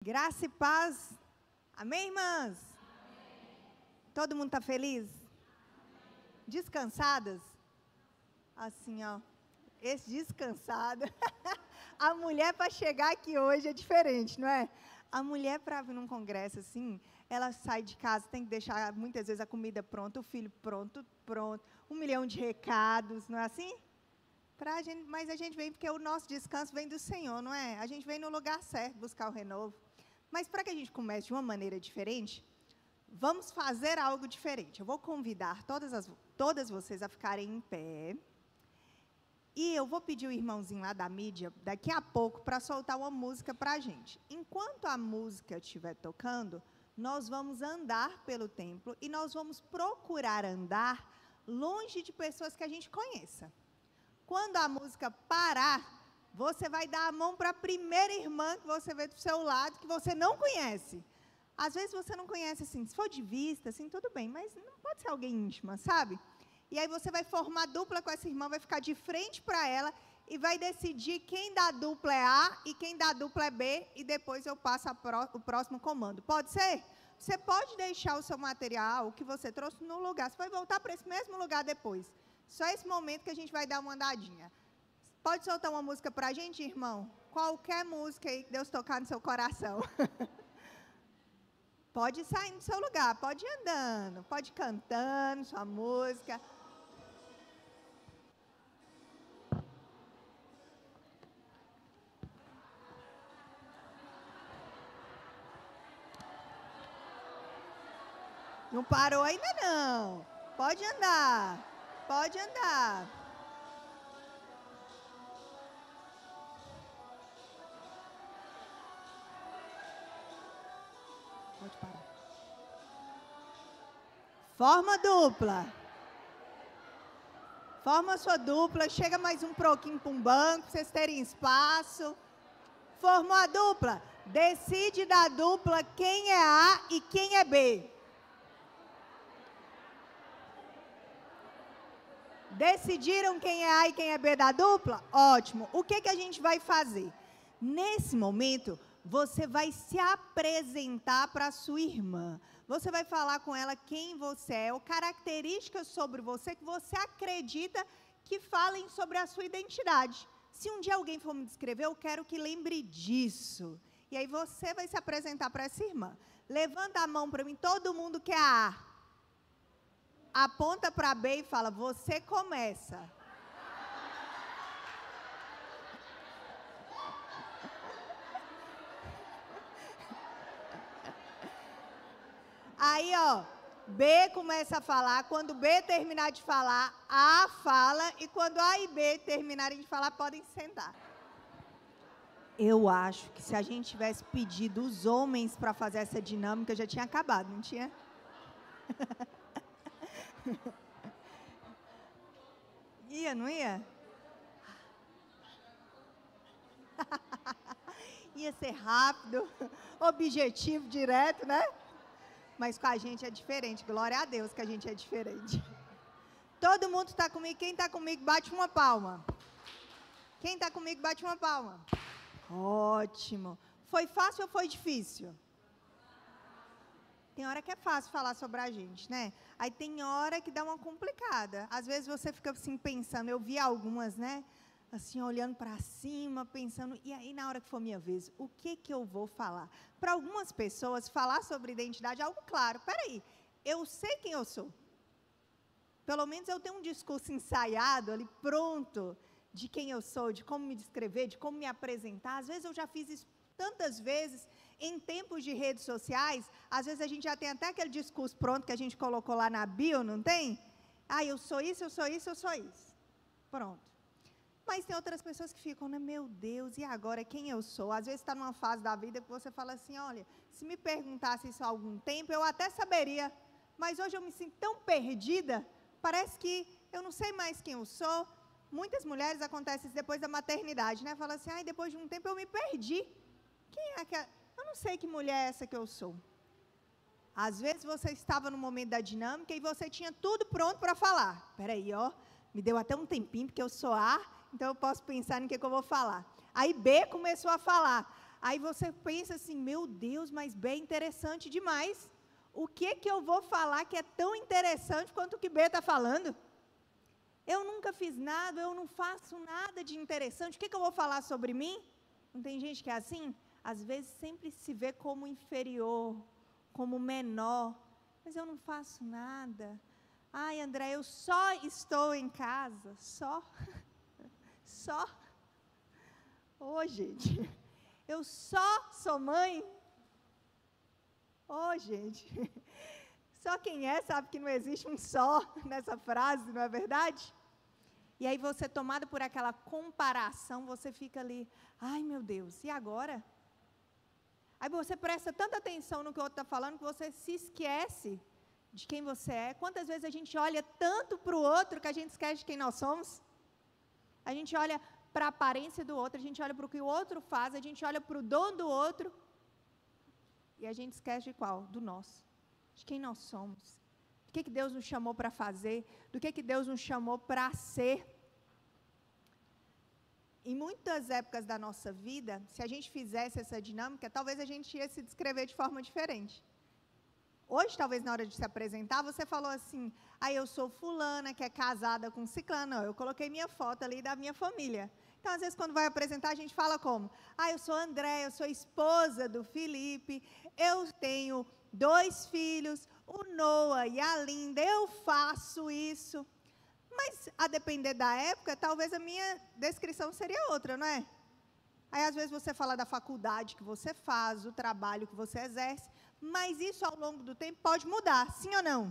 Graça e paz. Amém, irmãs? Amém. Todo mundo está feliz? Amém. Descansadas? Assim, ó. Esse descansado. A mulher para chegar aqui hoje é diferente, não é? A mulher para vir num congresso assim, ela sai de casa, tem que deixar muitas vezes a comida pronta, o filho pronto, 1 milhão de recados, não é assim? Mas a gente vem porque o nosso descanso vem do Senhor, não é? A gente vem no lugar certo, buscar o renovo. Mas para que a gente comece de uma maneira diferente, vamos fazer algo diferente. Eu vou convidar todas vocês a ficarem em pé. E eu vou pedir o irmãozinho lá da mídia, daqui a pouco, para soltar uma música para a gente. Enquanto a música estiver tocando, nós vamos andar pelo templo e nós vamos procurar andar longe de pessoas que a gente conheça. Quando a música parar, você vai dar a mão para a primeira irmã que você vê do seu lado, que você não conhece. Às vezes você não conhece, assim, se for de vista, assim, tudo bem, mas não pode ser alguém íntima, sabe? E aí você vai formar dupla com essa irmã, vai ficar de frente para ela e vai decidir quem da dupla é A e quem da dupla é B, e depois eu passo o próximo comando. Pode ser? Você pode deixar o seu material, o que você trouxe, no lugar. Você vai voltar para esse mesmo lugar depois. Só esse momento que a gente vai dar uma andadinha. Pode soltar uma música para a gente, irmão? Qualquer música aí que Deus tocar no seu coração. Pode sair do seu lugar, pode ir andando, pode ir cantando sua música. Não parou ainda não. Pode andar, pode andar. Pode parar. Forma dupla. Forma sua dupla. Chega mais um pouquinho para um banco, para vocês terem espaço. Formou a dupla. Decide da dupla quem é A e quem é B. Decidiram quem é A e quem é B da dupla? Ótimo. O que a gente vai fazer? Nesse momento, você vai se apresentar para a sua irmã. Você vai falar com ela quem você é, ou características sobre você que você acredita que falem sobre a sua identidade. Se um dia alguém for me descrever, eu quero que lembre disso. E aí você vai se apresentar para essa irmã. Levanta a mão para mim, todo mundo que é A. Aponta para B e fala, você começa. Aí, ó, B começa a falar, quando B terminar de falar, A fala, e quando A e B terminarem de falar, podem sentar. Eu acho que se a gente tivesse pedido os homens para fazer essa dinâmica, já tinha acabado, não tinha? Ia, não ia? Ia ser rápido, objetivo, direto, né? Mas com a gente é diferente, glória a Deus que a gente é diferente. Todo mundo está comigo, quem está comigo bate uma palma. Quem está comigo bate uma palma. Ótimo. Foi fácil ou foi difícil? Tem hora que é fácil falar sobre a gente, né? Aí tem hora que dá uma complicada. Às vezes você fica assim pensando, eu vi algumas, né? Assim, olhando para cima, pensando, e aí na hora que for minha vez, o que eu vou falar? Para algumas pessoas, falar sobre identidade é algo claro. Peraí, eu sei quem eu sou. Pelo menos eu tenho um discurso ensaiado ali, pronto, de quem eu sou, de como me descrever, de como me apresentar. Às vezes eu já fiz isso tantas vezes, em tempos de redes sociais, às vezes a gente já tem até aquele discurso pronto que a gente colocou lá na bio, não tem? Ah, eu sou isso, eu sou isso, eu sou isso. Pronto. Mas tem outras pessoas que ficam, né? Meu Deus, e agora quem eu sou? Às vezes está numa fase da vida que você fala assim, olha, se me perguntasse isso há algum tempo, eu até saberia, mas hoje eu me sinto tão perdida, parece que eu não sei mais quem eu sou. Muitas mulheres acontece isso depois da maternidade, né? Fala assim, depois de um tempo eu me perdi. Quem é aquela? Eu não sei que mulher é essa que eu sou. Às vezes você estava no momento da dinâmica e você tinha tudo pronto para falar. Espera aí, ó, me deu até um tempinho, porque eu sou A, então eu posso pensar no que eu vou falar. Aí B começou a falar. Aí você pensa assim, meu Deus, mas B é interessante demais. O que eu vou falar que é tão interessante quanto o que B está falando? Eu nunca fiz nada, eu não faço nada de interessante. O que eu vou falar sobre mim? Não tem gente que é assim? Às vezes sempre se vê como inferior, como menor. Mas eu não faço nada. Ai, André, eu só estou em casa. Só. Só. Ô, gente. Eu só sou mãe. Ô, gente. Só quem é sabe que não existe um só nessa frase, não é verdade? E aí você, tomado por aquela comparação, você fica ali, ai meu Deus, e agora? Aí você presta tanta atenção no que o outro está falando, que você se esquece de quem você é. Quantas vezes a gente olha tanto para o outro, que a gente esquece de quem nós somos? A gente olha para a aparência do outro, a gente olha para o que o outro faz, a gente olha para o dom do outro, e a gente esquece de qual? Do nosso, de quem nós somos. Do que Deus nos chamou para fazer, do que Deus nos chamou para ser. Em muitas épocas da nossa vida, se a gente fizesse essa dinâmica, talvez a gente ia se descrever de forma diferente. Hoje, talvez na hora de se apresentar, você falou assim, eu sou fulana, que é casada com ciclano. Não, eu coloquei minha foto ali da minha família. Então, às vezes, quando vai apresentar, a gente fala como? Eu sou André, eu sou esposa do Felipe, eu tenho 2 filhos, o Noah e a Linda, eu faço isso. Mas, a depender da época, talvez a minha descrição seria outra, não é? Aí, às vezes, você fala da faculdade que você faz, o trabalho que você exerce, mas isso, ao longo do tempo, pode mudar, sim ou não?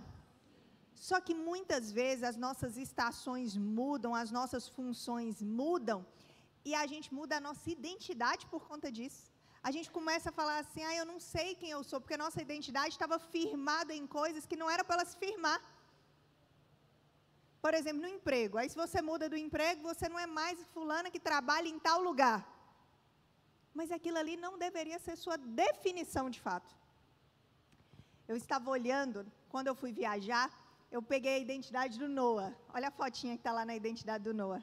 Só que, muitas vezes, as nossas estações mudam, as nossas funções mudam, e a gente muda a nossa identidade por conta disso. A gente começa a falar assim, eu não sei quem eu sou, porque a nossa identidade estava firmada em coisas que não era para ela se firmar. Por exemplo, no emprego. Aí, se você muda do emprego, você não é mais fulana que trabalha em tal lugar. Mas aquilo ali não deveria ser sua definição de fato. Eu estava olhando, quando eu fui viajar, eu peguei a identidade do Noah. Olha a fotinha que está lá na identidade do Noah.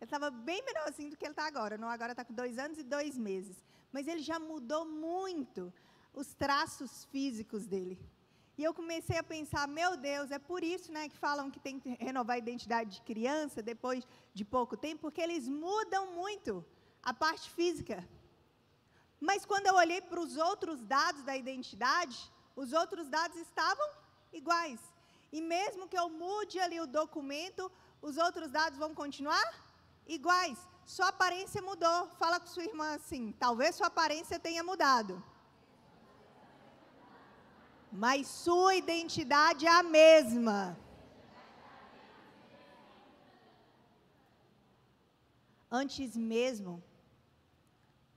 Ele estava bem menorzinho do que ele está agora. O Noah agora está com 2 anos e 2 meses. Mas ele já mudou muito os traços físicos dele. E eu comecei a pensar, meu Deus, é por isso, né, que falam que tem que renovar a identidade de criança depois de pouco tempo, porque eles mudam muito a parte física. Mas quando eu olhei para os outros dados da identidade, os outros dados estavam iguais. E mesmo que eu mude ali o documento, os outros dados vão continuar iguais. Sua aparência mudou. Fala com sua irmã assim, talvez sua aparência tenha mudado, mas sua identidade é a mesma. Antes mesmo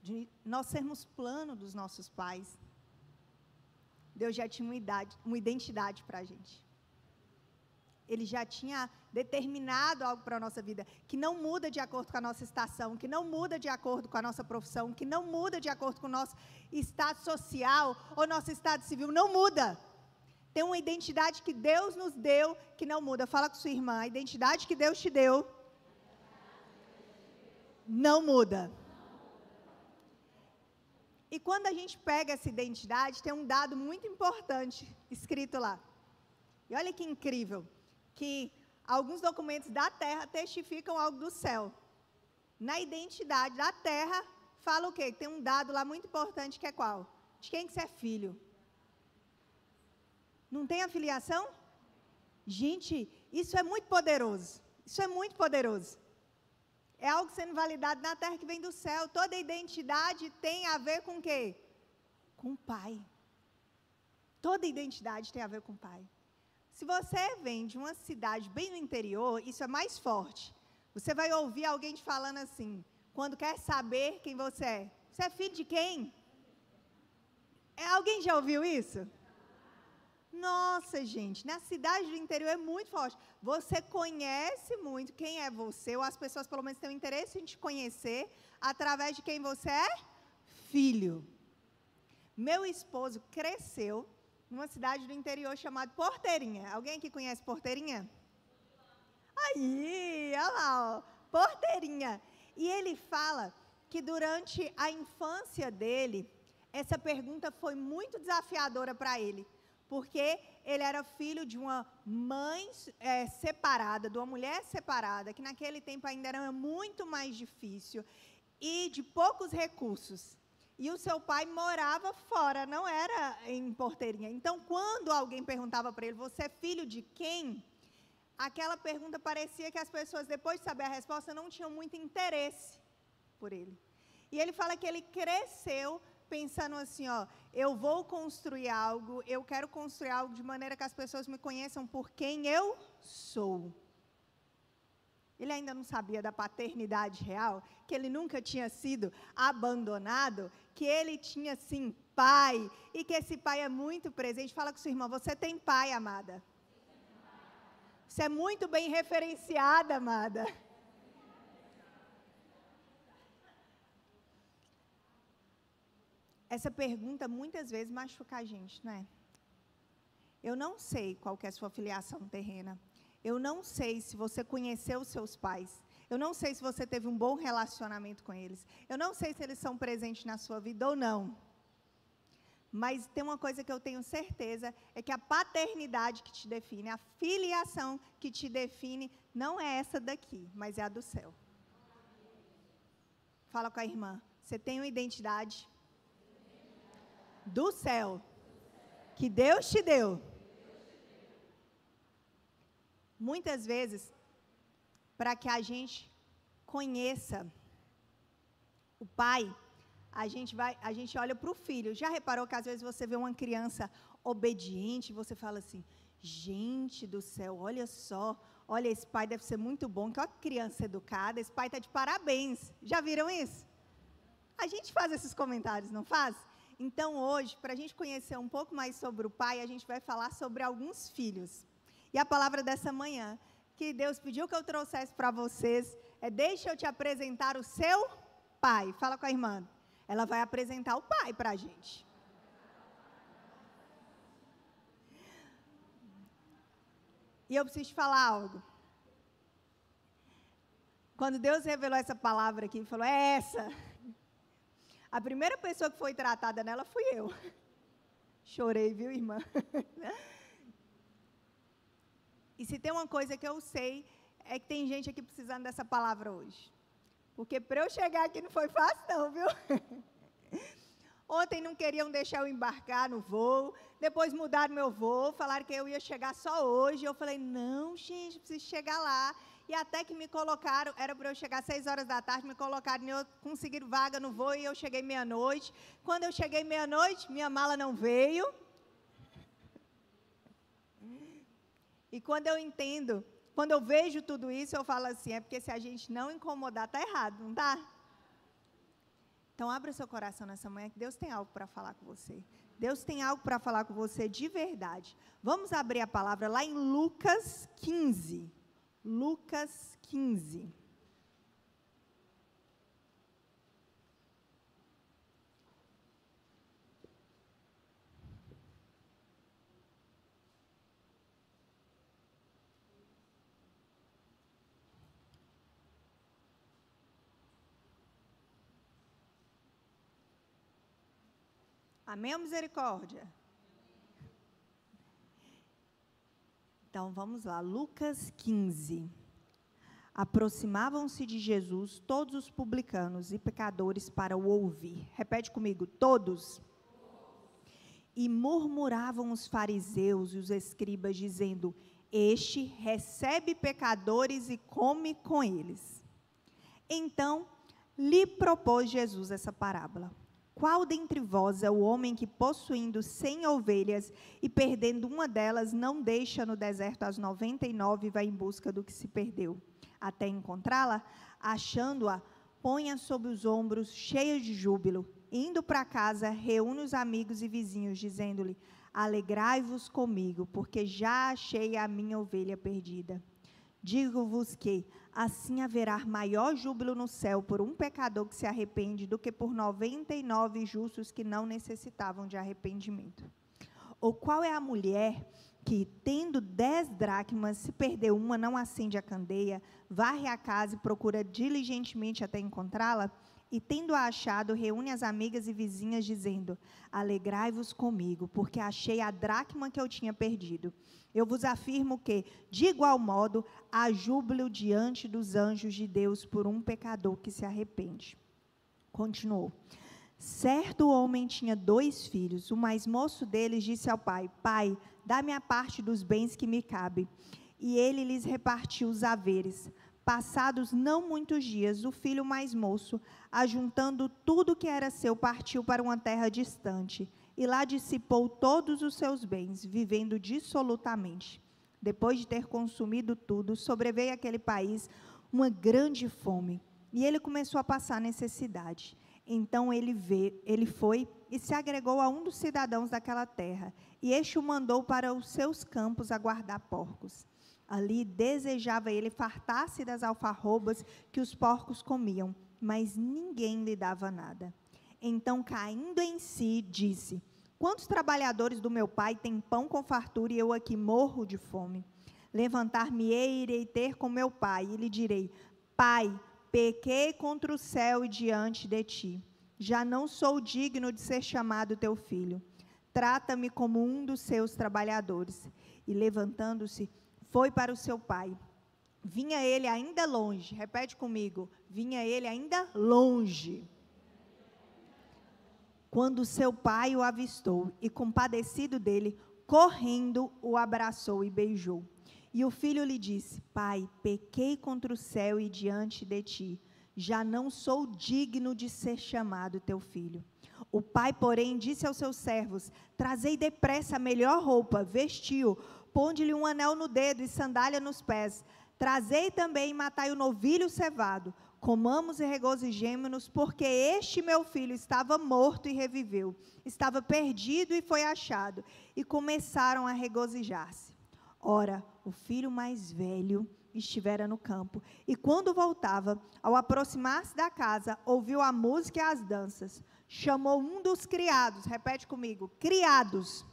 de nós sermos plano dos nossos pais, Deus já tinha uma identidade para a gente. Ele já tinha determinado algo para a nossa vida, que não muda de acordo com a nossa estação, que não muda de acordo com a nossa profissão, que não muda de acordo com o nosso estado social ou nosso estado civil, não muda. Tem uma identidade que Deus nos deu, que não muda. Fala com sua irmã, a identidade que Deus te deu, não muda. E quando a gente pega essa identidade, tem um dado muito importante escrito lá. E olha que incrível, que alguns documentos da terra testificam algo do céu. Na identidade da terra, fala o quê? Tem um dado lá muito importante, que é qual? De quem que você é filho. Não tem afiliação? Gente, isso é muito poderoso. Isso é muito poderoso. É algo sendo validado na terra que vem do céu. Toda identidade tem a ver com o quê? Com o Pai. Toda identidade tem a ver com o Pai. Se você vem de uma cidade bem no interior, isso é mais forte. Você vai ouvir alguém te falando assim, quando quer saber quem você é. Você é filho de quem? Alguém já ouviu isso? Nossa, gente, na cidade do interior é muito forte. Você conhece muito quem é você, ou as pessoas pelo menos têm um interesse em te conhecer, através de quem você é? Filho. Meu esposo cresceu numa cidade do interior chamada Porteirinha. Alguém aqui conhece Porteirinha? Aí, olha lá, ó, Porteirinha. E ele fala que durante a infância dele, essa pergunta foi muito desafiadora para ele, porque ele era filho de uma mãe separada, de uma mulher separada, que naquele tempo ainda era muito mais difícil, e de poucos recursos. E o seu pai morava fora, não era em Porteirinha. Então, quando alguém perguntava para ele, você é filho de quem? Aquela pergunta parecia que as pessoas, depois de saber a resposta, não tinham muito interesse por ele. E ele fala que ele cresceu pensando assim, ó, eu vou construir algo, eu quero construir algo de maneira que as pessoas me conheçam por quem eu sou. Ele ainda não sabia da paternidade real, que ele nunca tinha sido abandonado, que ele tinha, sim, pai, e que esse pai é muito presente. Fala com sua irmã, você tem pai, amada. Você é muito bem referenciada, amada. Essa pergunta muitas vezes machuca a gente, não é? Eu não sei qual que é a sua filiação terrena. Eu não sei se você conheceu os seus pais. Eu não sei se você teve um bom relacionamento com eles. Eu não sei se eles são presentes na sua vida ou não. Mas tem uma coisa que eu tenho certeza, é que a paternidade que te define, a filiação que te define, não é essa daqui, mas é a do céu. Fala com a irmã, você tem uma identidade do céu, que Deus te deu. Muitas vezes, para que a gente conheça o pai, a gente olha para o filho. Já reparou que às vezes você vê uma criança obediente, você fala assim, gente do céu, olha só, olha, esse pai deve ser muito bom, que olha que criança educada, esse pai está de parabéns. Já viram isso? A gente faz esses comentários, não faz? Então hoje, para a gente conhecer um pouco mais sobre o pai, a gente vai falar sobre alguns filhos. E a palavra dessa manhã, que Deus pediu que eu trouxesse para vocês, é deixa eu te apresentar o seu pai. Fala com a irmã. Ela vai apresentar o pai para a gente. E eu preciso te falar algo. Quando Deus revelou essa palavra aqui, Ele falou, é essa. A primeira pessoa que foi tratada nela fui eu. Chorei, viu, irmã? E se tem uma coisa que eu sei, é que tem gente aqui precisando dessa palavra hoje. Porque para eu chegar aqui não foi fácil não, viu? Ontem não queriam deixar eu embarcar no voo, depois mudaram meu voo, falaram que eu ia chegar só hoje. Eu falei, não, gente, preciso chegar lá. E até que me colocaram, era para eu chegar às 6 horas da tarde, me colocaram, conseguiram vaga no voo e eu cheguei meia-noite. Quando eu cheguei meia-noite, minha mala não veio. E quando eu entendo, quando eu vejo tudo isso, eu falo assim, é porque se a gente não incomodar, está errado, não está? Então, abra seu coração nessa manhã, que Deus tem algo para falar com você. Deus tem algo para falar com você de verdade. Vamos abrir a palavra lá em Lucas 15. Lucas 15. Amém ou misericórdia? Então, vamos lá, Lucas 15. Aproximavam-se de Jesus todos os publicanos e pecadores para o ouvir. Repete comigo, todos. E murmuravam os fariseus e os escribas, dizendo, este recebe pecadores e come com eles. Então, lhe propôs Jesus essa parábola. Qual dentre vós é o homem que, possuindo 100 ovelhas e perdendo uma delas, não deixa no deserto as 99 e vai em busca do que se perdeu? Até encontrá-la, achando-a, põe-a sob os ombros, cheia de júbilo. Indo para casa, reúne os amigos e vizinhos, dizendo-lhe, alegrai-vos comigo, porque já achei a minha ovelha perdida. Digo-vos que assim haverá maior júbilo no céu por um pecador que se arrepende do que por 99 justos que não necessitavam de arrependimento. Ou qual é a mulher que, tendo 10 dracmas, se perdeu uma, não acende a candeia, varre a casa e procura diligentemente até encontrá-la? e, tendo-a achado, reúne as amigas e vizinhas, dizendo: alegrai-vos comigo, porque achei a dracma que eu tinha perdido. Eu vos afirmo que, de igual modo, há júbilo diante dos anjos de Deus por um pecador que se arrepende. Continuou. Certo homem tinha 2 filhos. O mais moço deles disse ao pai: Pai, dá-me a parte dos bens que me cabe. E ele lhes repartiu os haveres. Passados não muitos dias, o filho mais moço, ajuntando tudo que era seu, partiu para uma terra distante, e lá dissipou todos os seus bens, vivendo dissolutamente. Depois de ter consumido tudo, sobreveio àquele país uma grande fome, e ele começou a passar necessidade. Então ele foi e se agregou a um dos cidadãos daquela terra, e este o mandou para os seus campos a guardar porcos. Ali desejava ele fartar-se das alfarrobas que os porcos comiam, mas ninguém lhe dava nada. Então, caindo em si, disse: quantos trabalhadores do meu pai têm pão com fartura e eu aqui morro de fome? Levantar-me-ei e irei ter com meu pai, e lhe direi: Pai, pequei contra o céu e diante de ti. Já não sou digno de ser chamado teu filho. Trata-me como um dos seus trabalhadores. E levantando-se, foi para o seu pai. Vinha ele ainda longe. Repete comigo. Vinha ele ainda longe. Quando seu pai o avistou e, compadecido dele, correndo, o abraçou e beijou. E o filho lhe disse: Pai, pequei contra o céu e diante de ti. Já não sou digno de ser chamado teu filho. O pai, porém, disse aos seus servos: Trazei depressa a melhor roupa, vestiu, ponde-lhe um anel no dedo e sandália nos pés. Trazei também e matai o novilho cevado. Comamos e regozijemo-nos, porque este meu filho estava morto e reviveu. Estava perdido e foi achado. E começaram a regozijar-se. Ora, o filho mais velho estivera no campo, e quando voltava, ao aproximar-se da casa, ouviu a música e as danças. Chamou um dos criados, repete comigo, criados,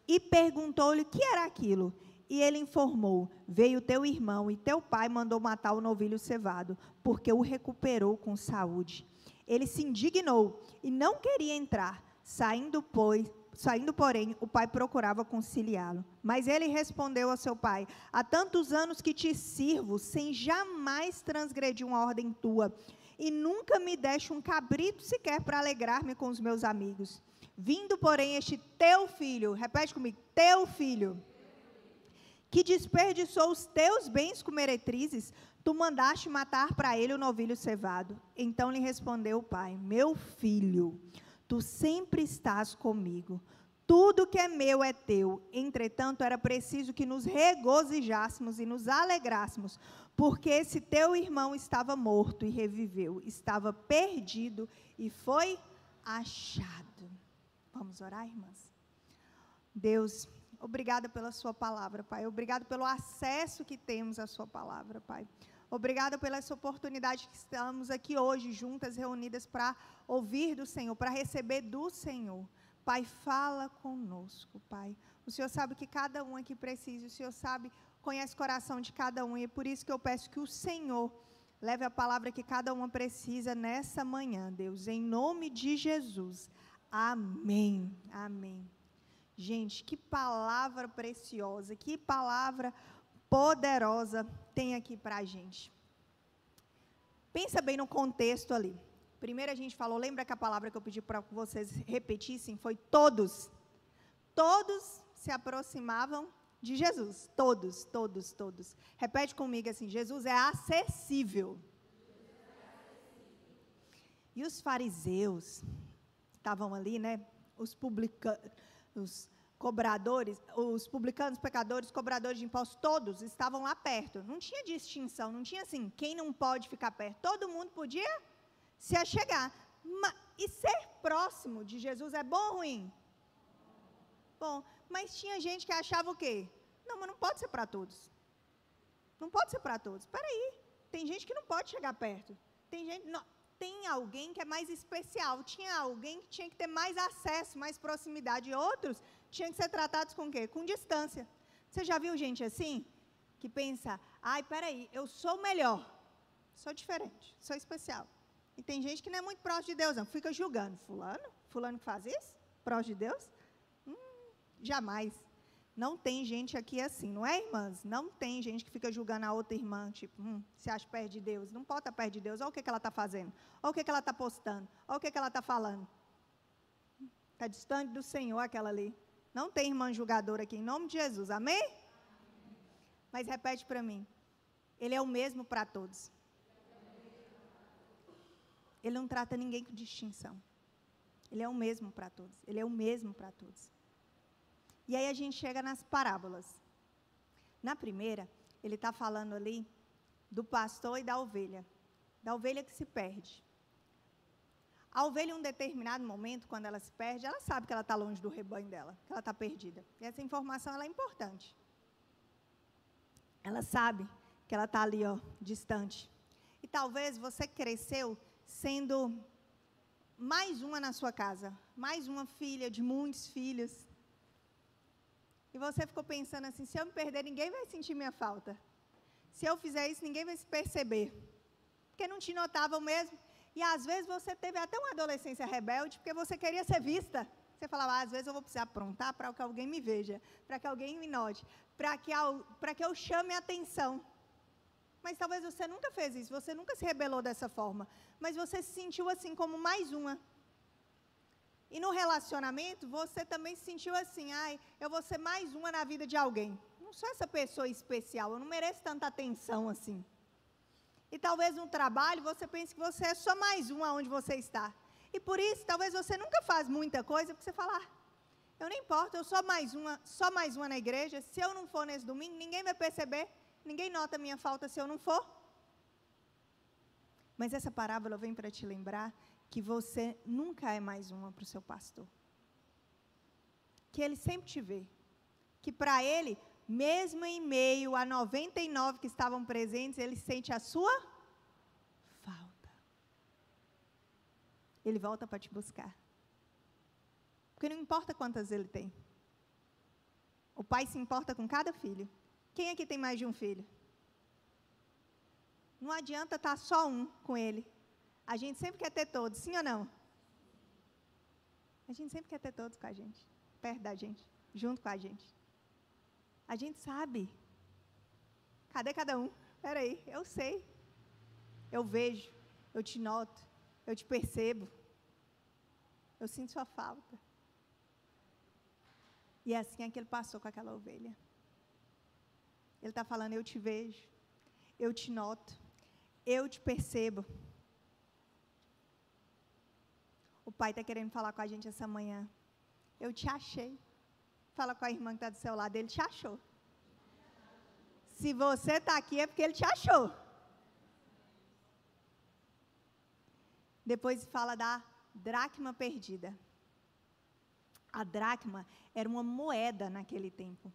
e perguntou-lhe o que era aquilo. E ele informou: veio teu irmão e teu pai mandou matar o novilho cevado, porque o recuperou com saúde. Ele se indignou e não queria entrar. Saindo, porém, o pai procurava conciliá-lo. Mas ele respondeu ao seu pai: há tantos anos que te sirvo, sem jamais transgredir uma ordem tua, e nunca me deste um cabrito sequer para alegrar-me com os meus amigos. Vindo, porém, este teu filho, repete comigo, teu filho, que desperdiçou os teus bens com meretrizes, tu mandaste matar para ele o novilho cevado. Então lhe respondeu o pai: meu filho, tu sempre estás comigo, tudo que é meu é teu. Entretanto, era preciso que nos regozijássemos e nos alegrássemos, porque esse teu irmão estava morto e reviveu, estava perdido e foi achado. Vamos orar, irmãs? Deus, obrigada pela sua palavra, Pai. Obrigado pelo acesso que temos à sua palavra, Pai. Obrigada pela essa oportunidade que estamos aqui hoje, juntas, reunidas, para ouvir do Senhor, para receber do Senhor. Pai, fala conosco, Pai. O Senhor sabe que cada um aqui precisa, o Senhor sabe, conhece o coração de cada um, e é por isso que eu peço que o Senhor leve a palavra que cada uma precisa nessa manhã, Deus, em nome de Jesus. Amém. Amém. Gente, que palavra preciosa, que palavra poderosa tem aqui para a gente. Pensa bem no contexto ali. Primeiro a gente falou, lembra que a palavra que eu pedi para vocês repetissem foi todos. Todos se aproximavam de Jesus. Todos, todos, todos. Repete comigo assim: Jesus é acessível. E os fariseus estavam ali, né? Os cobradores, os publicanos, pecadores, cobradores de impostos, todos estavam lá perto. Não tinha distinção, não tinha assim, quem não pode ficar perto. Todo mundo podia se achegar. E ser próximo de Jesus é bom ou ruim? Bom, mas tinha gente que achava o quê? Não, mas não pode ser para todos. Não pode ser para todos. Espera aí, tem gente que não pode chegar perto. Tem gente... Não. Tem alguém que é mais especial, tinha alguém que tinha que ter mais acesso, mais proximidade, e outros tinham que ser tratados com o quê? Com distância. Você já viu gente assim? Que pensa, ai, peraí, eu sou melhor, sou diferente, sou especial. E tem gente que não é muito próximo de Deus, não. Fica julgando. Fulano que faz isso? Próximo de Deus? Jamais. Não tem gente aqui assim, não é, irmãs? Não tem gente que fica julgando a outra irmã, tipo, se acha perto de Deus. Não pode estar perto de Deus. Olha o que ela está fazendo. Olha o que ela está postando. Olha o que ela está falando. Está distante do Senhor aquela ali. Não tem irmã julgadora aqui, em nome de Jesus. Amém? Mas repete para mim. Ele é o mesmo para todos. Ele não trata ninguém com distinção. Ele é o mesmo para todos. Ele é o mesmo para todos. E aí a gente chega nas parábolas. Na primeira, ele está falando ali do pastor e da ovelha. Da ovelha que se perde. A ovelha, em um determinado momento, quando ela se perde, ela sabe que ela está longe do rebanho dela, que ela está perdida. E essa informação ela é importante. Ela sabe que ela está ali, distante. E talvez você cresceu sendo mais uma na sua casa, mais uma filha de muitos filhos. E você ficou pensando assim, se eu me perder, ninguém vai sentir minha falta. Se eu fizer isso, ninguém vai se perceber. Porque não te notavam mesmo. E às vezes você teve até uma adolescência rebelde, porque você queria ser vista. Você falava, às vezes eu vou precisar aprontar para que alguém me veja, para que alguém me note, para que eu chame a atenção. Mas talvez você nunca fez isso, você nunca se rebelou dessa forma. Mas você se sentiu assim como mais uma. E no relacionamento, você também se sentiu assim, eu vou ser mais uma na vida de alguém. Não sou essa pessoa especial, eu não mereço tanta atenção assim. E talvez no trabalho, você pense que você é só mais uma onde você está. E por isso, talvez você nunca faz muita coisa, porque você fala, eu não importo, eu sou mais uma na igreja, se eu não for nesse domingo, ninguém vai perceber, ninguém nota a minha falta se eu não for. Mas essa parábola vem para te lembrar que você nunca é mais uma para o seu pastor. Que ele sempre te vê. Que para ele, mesmo em meio a 99 que estavam presentes, ele sente a sua falta. Ele volta para te buscar. Porque não importa quantas ele tem. O pai se importa com cada filho. Quem aqui tem mais de um filho? Não adianta estar só um com ele. A gente sempre quer ter todos, sim ou não? A gente sempre quer ter todos com a gente, perto da gente, junto com a gente. A gente sabe. Cadê cada um? Espera aí, eu sei. Eu vejo, eu te noto, eu te percebo. Eu sinto sua falta. E é assim que ele passou com aquela ovelha. Ele está falando, eu te vejo, eu te noto, eu te percebo. O pai está querendo falar com a gente essa manhã. Eu te achei. Fala com a irmã que está do seu lado, ele te achou. Se você está aqui é porque ele te achou. Depois fala da dracma perdida. A dracma era uma moeda naquele tempo.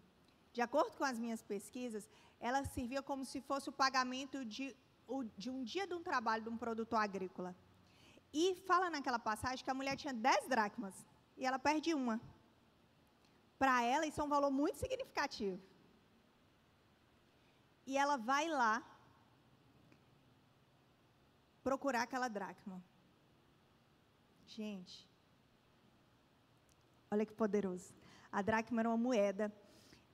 De acordo com as minhas pesquisas, ela servia como se fosse o pagamento de um dia de um trabalho de um produtor agrícola. E fala naquela passagem que a mulher tinha 10 dracmas e ela perde uma. Para ela, isso é um valor muito significativo. E ela vai lá procurar aquela dracma. Gente, olha que poderoso. A dracma era uma moeda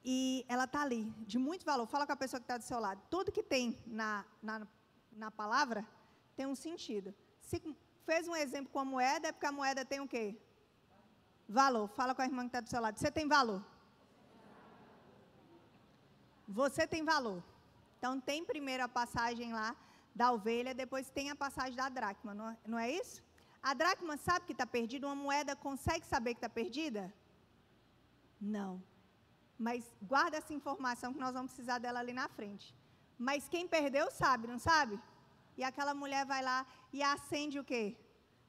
e ela está ali, de muito valor. Fala com a pessoa que está do seu lado. Tudo que tem na palavra tem um sentido. Se fez um exemplo com a moeda, é porque a moeda tem o quê? Valor. Fala com a irmã que está do seu lado. Você tem valor. Você tem valor. Então, tem primeiro a passagem lá da ovelha, depois tem a passagem da dracma, não é isso? A dracma sabe que está perdida, uma moeda consegue saber que está perdida? Não. Mas guarda essa informação que nós vamos precisar dela ali na frente. Mas quem perdeu sabe, não sabe? E aquela mulher vai lá e acende o quê?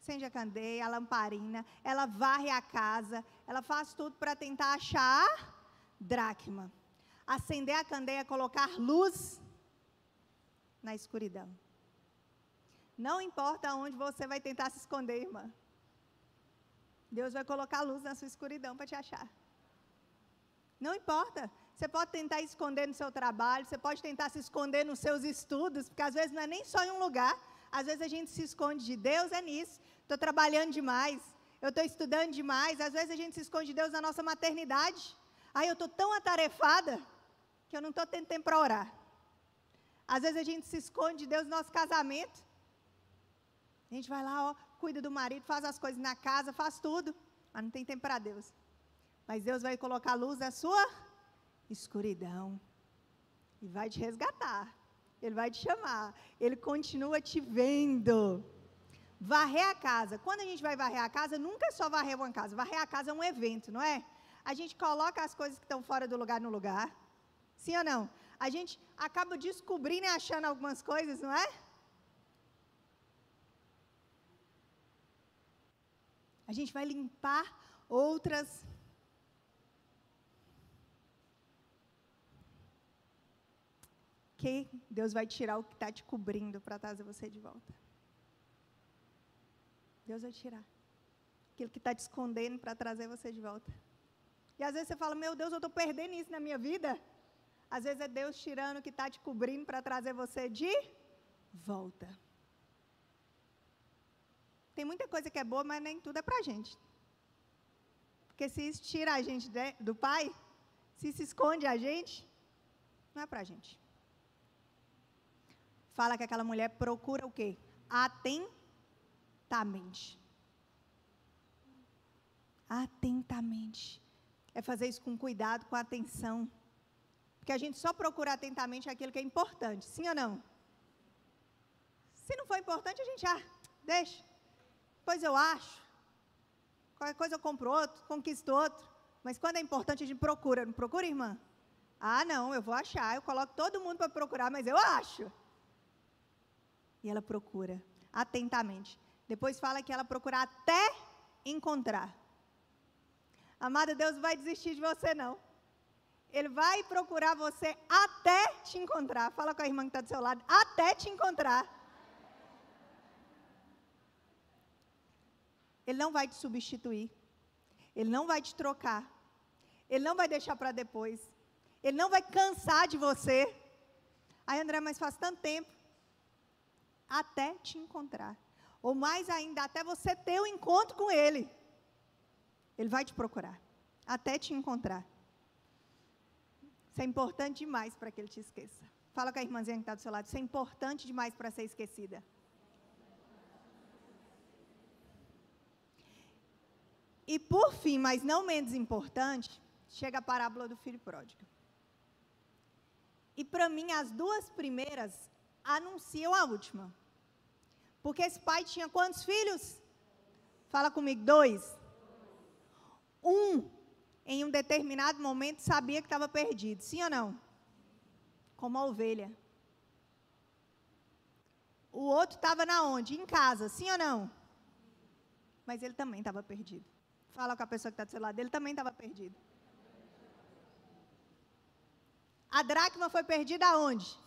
Acende a candeia, a lamparina, ela varre a casa, ela faz tudo para tentar achar a dracma. Acender a candeia, colocar luz na escuridão. Não importa onde você vai tentar se esconder, irmã. Deus vai colocar luz na sua escuridão para te achar. Não importa. Você pode tentar esconder no seu trabalho, você pode tentar se esconder nos seus estudos, porque às vezes não é nem só em um lugar, Às vezes a gente se esconde de Deus, é nisso. Estou trabalhando demais, eu estou estudando demais. Às vezes a gente se esconde de Deus na nossa maternidade. Aí eu estou tão atarefada que eu não estou tendo tempo para orar. Às vezes a gente se esconde de Deus no nosso casamento. A gente vai lá, ó, cuida do marido, faz as coisas na casa, faz tudo, mas não tem tempo para Deus. Mas Deus vai colocar luz na sua escuridão e vai te resgatar. Ele vai te chamar. Ele continua te vendo. Varrer a casa. Quando a gente vai varrer a casa, nunca é só varrer uma casa. Varrer a casa é um evento, não é? A gente coloca as coisas que estão fora do lugar no lugar. Sim ou não? A gente acaba descobrindo e achando algumas coisas, não é? A gente vai limpar outras. Que Deus vai tirar o que está te cobrindo para trazer você de volta. Deus vai tirar aquilo que está te escondendo para trazer você de volta. E às vezes você fala, meu Deus, eu estou perdendo isso na minha vida. Às vezes é Deus tirando o que está te cobrindo para trazer você de volta. Tem muita coisa que é boa, mas nem tudo é para a gente. Porque se isso tira a gente do Pai, se isso esconde a gente, não é para a gente. Fala que aquela mulher procura o quê? Atentamente. Atentamente. É fazer isso com cuidado, com atenção. Porque a gente só procura atentamente aquilo que é importante, sim ou não? Se não for importante, a gente, deixa. Depois eu acho. Qualquer coisa eu compro outro, conquisto outro. Mas quando é importante, a gente procura. Não procura, irmã? Não, eu vou achar. Eu coloco todo mundo para procurar, mas eu acho. E ela procura atentamente. Depois fala que ela procura até encontrar. Amada, Deus não vai desistir de você, não. Ele vai procurar você até te encontrar. Fala com a irmã que está do seu lado. Até te encontrar. Ele não vai te substituir. Ele não vai te trocar. Ele não vai deixar para depois. Ele não vai cansar de você. Aí, André, mas faz tanto tempo. Até te encontrar. Ou mais ainda, até você ter um encontro com Ele. Ele vai te procurar. Até te encontrar. Isso é importante demais para que Ele te esqueça. Fala com a irmãzinha que está do seu lado. Isso é importante demais para ser esquecida. E por fim, mas não menos importante, chega a parábola do filho pródigo. E para mim, as duas primeiras anunciam a última. Porque esse pai tinha quantos filhos? Fala comigo, 2. Um, em um determinado momento, sabia que estava perdido. Sim ou não? Como a ovelha. O outro estava na onde? Em casa. Sim ou não? Mas ele também estava perdido. Fala com a pessoa que está do seu lado. Ele também estava perdido. A dracma foi perdida aonde?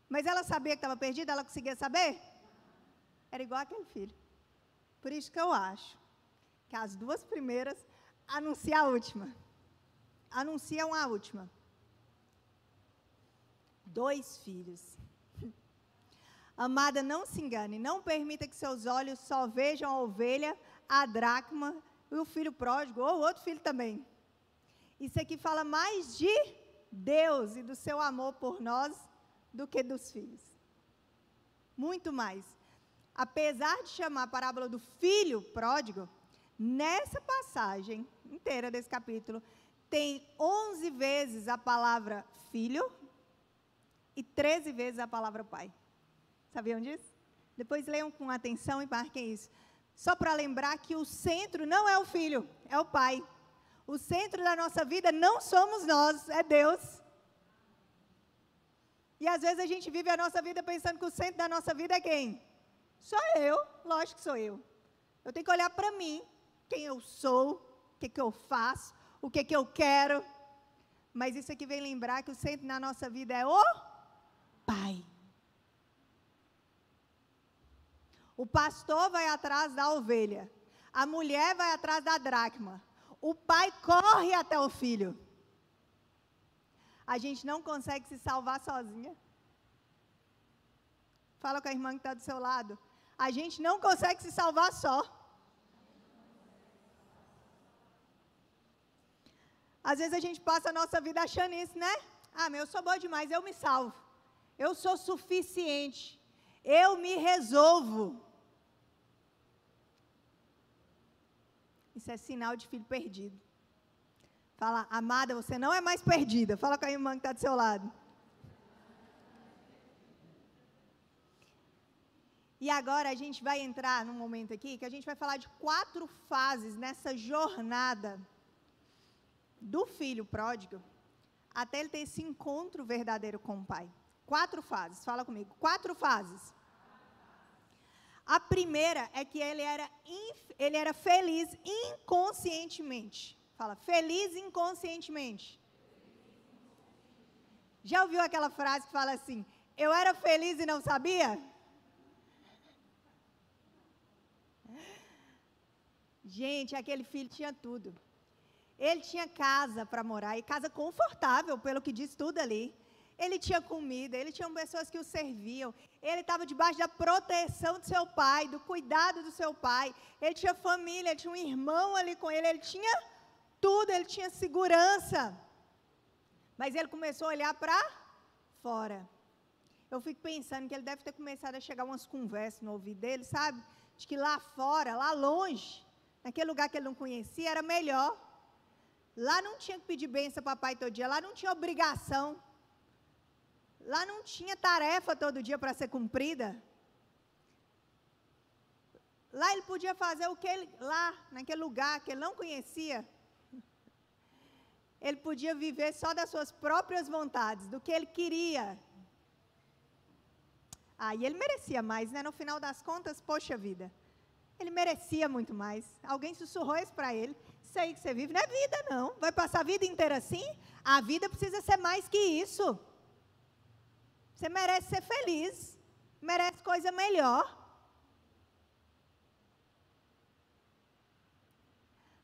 Mas ela sabia que estava perdida? Ela conseguia saber? Era igual aquele filho. Por isso que eu acho que as duas primeiras anunciam a última. Anunciam a última. 2 filhos. Amada, não se engane. Não permita que seus olhos só vejam a ovelha, a dracma e o filho pródigo, ou outro filho também. Isso aqui fala mais de Deus e do seu amor por nós do que dos filhos. Muito mais. Apesar de chamar a parábola do filho pródigo, nessa passagem inteira desse capítulo, tem 11 vezes a palavra filho e 13 vezes a palavra pai. Sabiam disso? Depois leiam com atenção e marquem isso. Só para lembrar que o centro não é o filho, é o pai. O centro da nossa vida não somos nós, é Deus. E às vezes a gente vive a nossa vida pensando que o centro da nossa vida é quem? Sou eu, lógico que sou eu. Eu tenho que olhar para mim, quem eu sou, o que eu faço, o que eu quero. Mas isso aqui vem lembrar que o centro da nossa vida é o Pai. O pastor vai atrás da ovelha. A mulher vai atrás da dracma. O pai corre até o filho. A gente não consegue se salvar sozinha. Fala com a irmã que está do seu lado. A gente não consegue se salvar só. Às vezes a gente passa a nossa vida achando isso, né? Ah, mas eu sou boa demais, eu me salvo. Eu sou suficiente. Eu me resolvo. Isso é sinal de filho perdido. Fala, amada, você não é mais perdida. Fala com a irmã que está do seu lado. E agora a gente vai entrar num momento aqui que a gente vai falar de 4 fases nessa jornada do filho pródigo até ele ter esse encontro verdadeiro com o pai. 4 fases, fala comigo. 4 fases. A primeira é que ele era feliz inconscientemente. Fala, feliz inconscientemente. Já ouviu aquela frase que fala assim, eu era feliz e não sabia? Gente, aquele filho tinha tudo. Ele tinha casa para morar, e casa confortável, pelo que diz tudo ali. Ele tinha comida, ele tinha pessoas que o serviam. Ele estava debaixo da proteção do seu pai, do cuidado do seu pai. Ele tinha família, ele tinha um irmão ali com ele. Ele tinha tudo, ele tinha segurança. Mas ele começou a olhar para fora. Eu fico pensando que ele deve ter começado a chegar umas conversas no ouvido dele, sabe? De que lá fora, lá longe, naquele lugar que ele não conhecia, era melhor. Lá não tinha que pedir bênção para o papai todo dia, lá não tinha obrigação. Lá não tinha tarefa todo dia para ser cumprida. Lá ele podia fazer o que ele, lá, naquele lugar que ele não conhecia, ele podia viver só das suas próprias vontades, do que ele queria. Aí ele merecia mais, né? No final das contas, poxa vida, ele merecia muito mais. Alguém sussurrou isso para ele. Isso aí que você vive não é vida, não. Vai passar a vida inteira assim? A vida precisa ser mais que isso. Você merece ser feliz. Merece coisa melhor.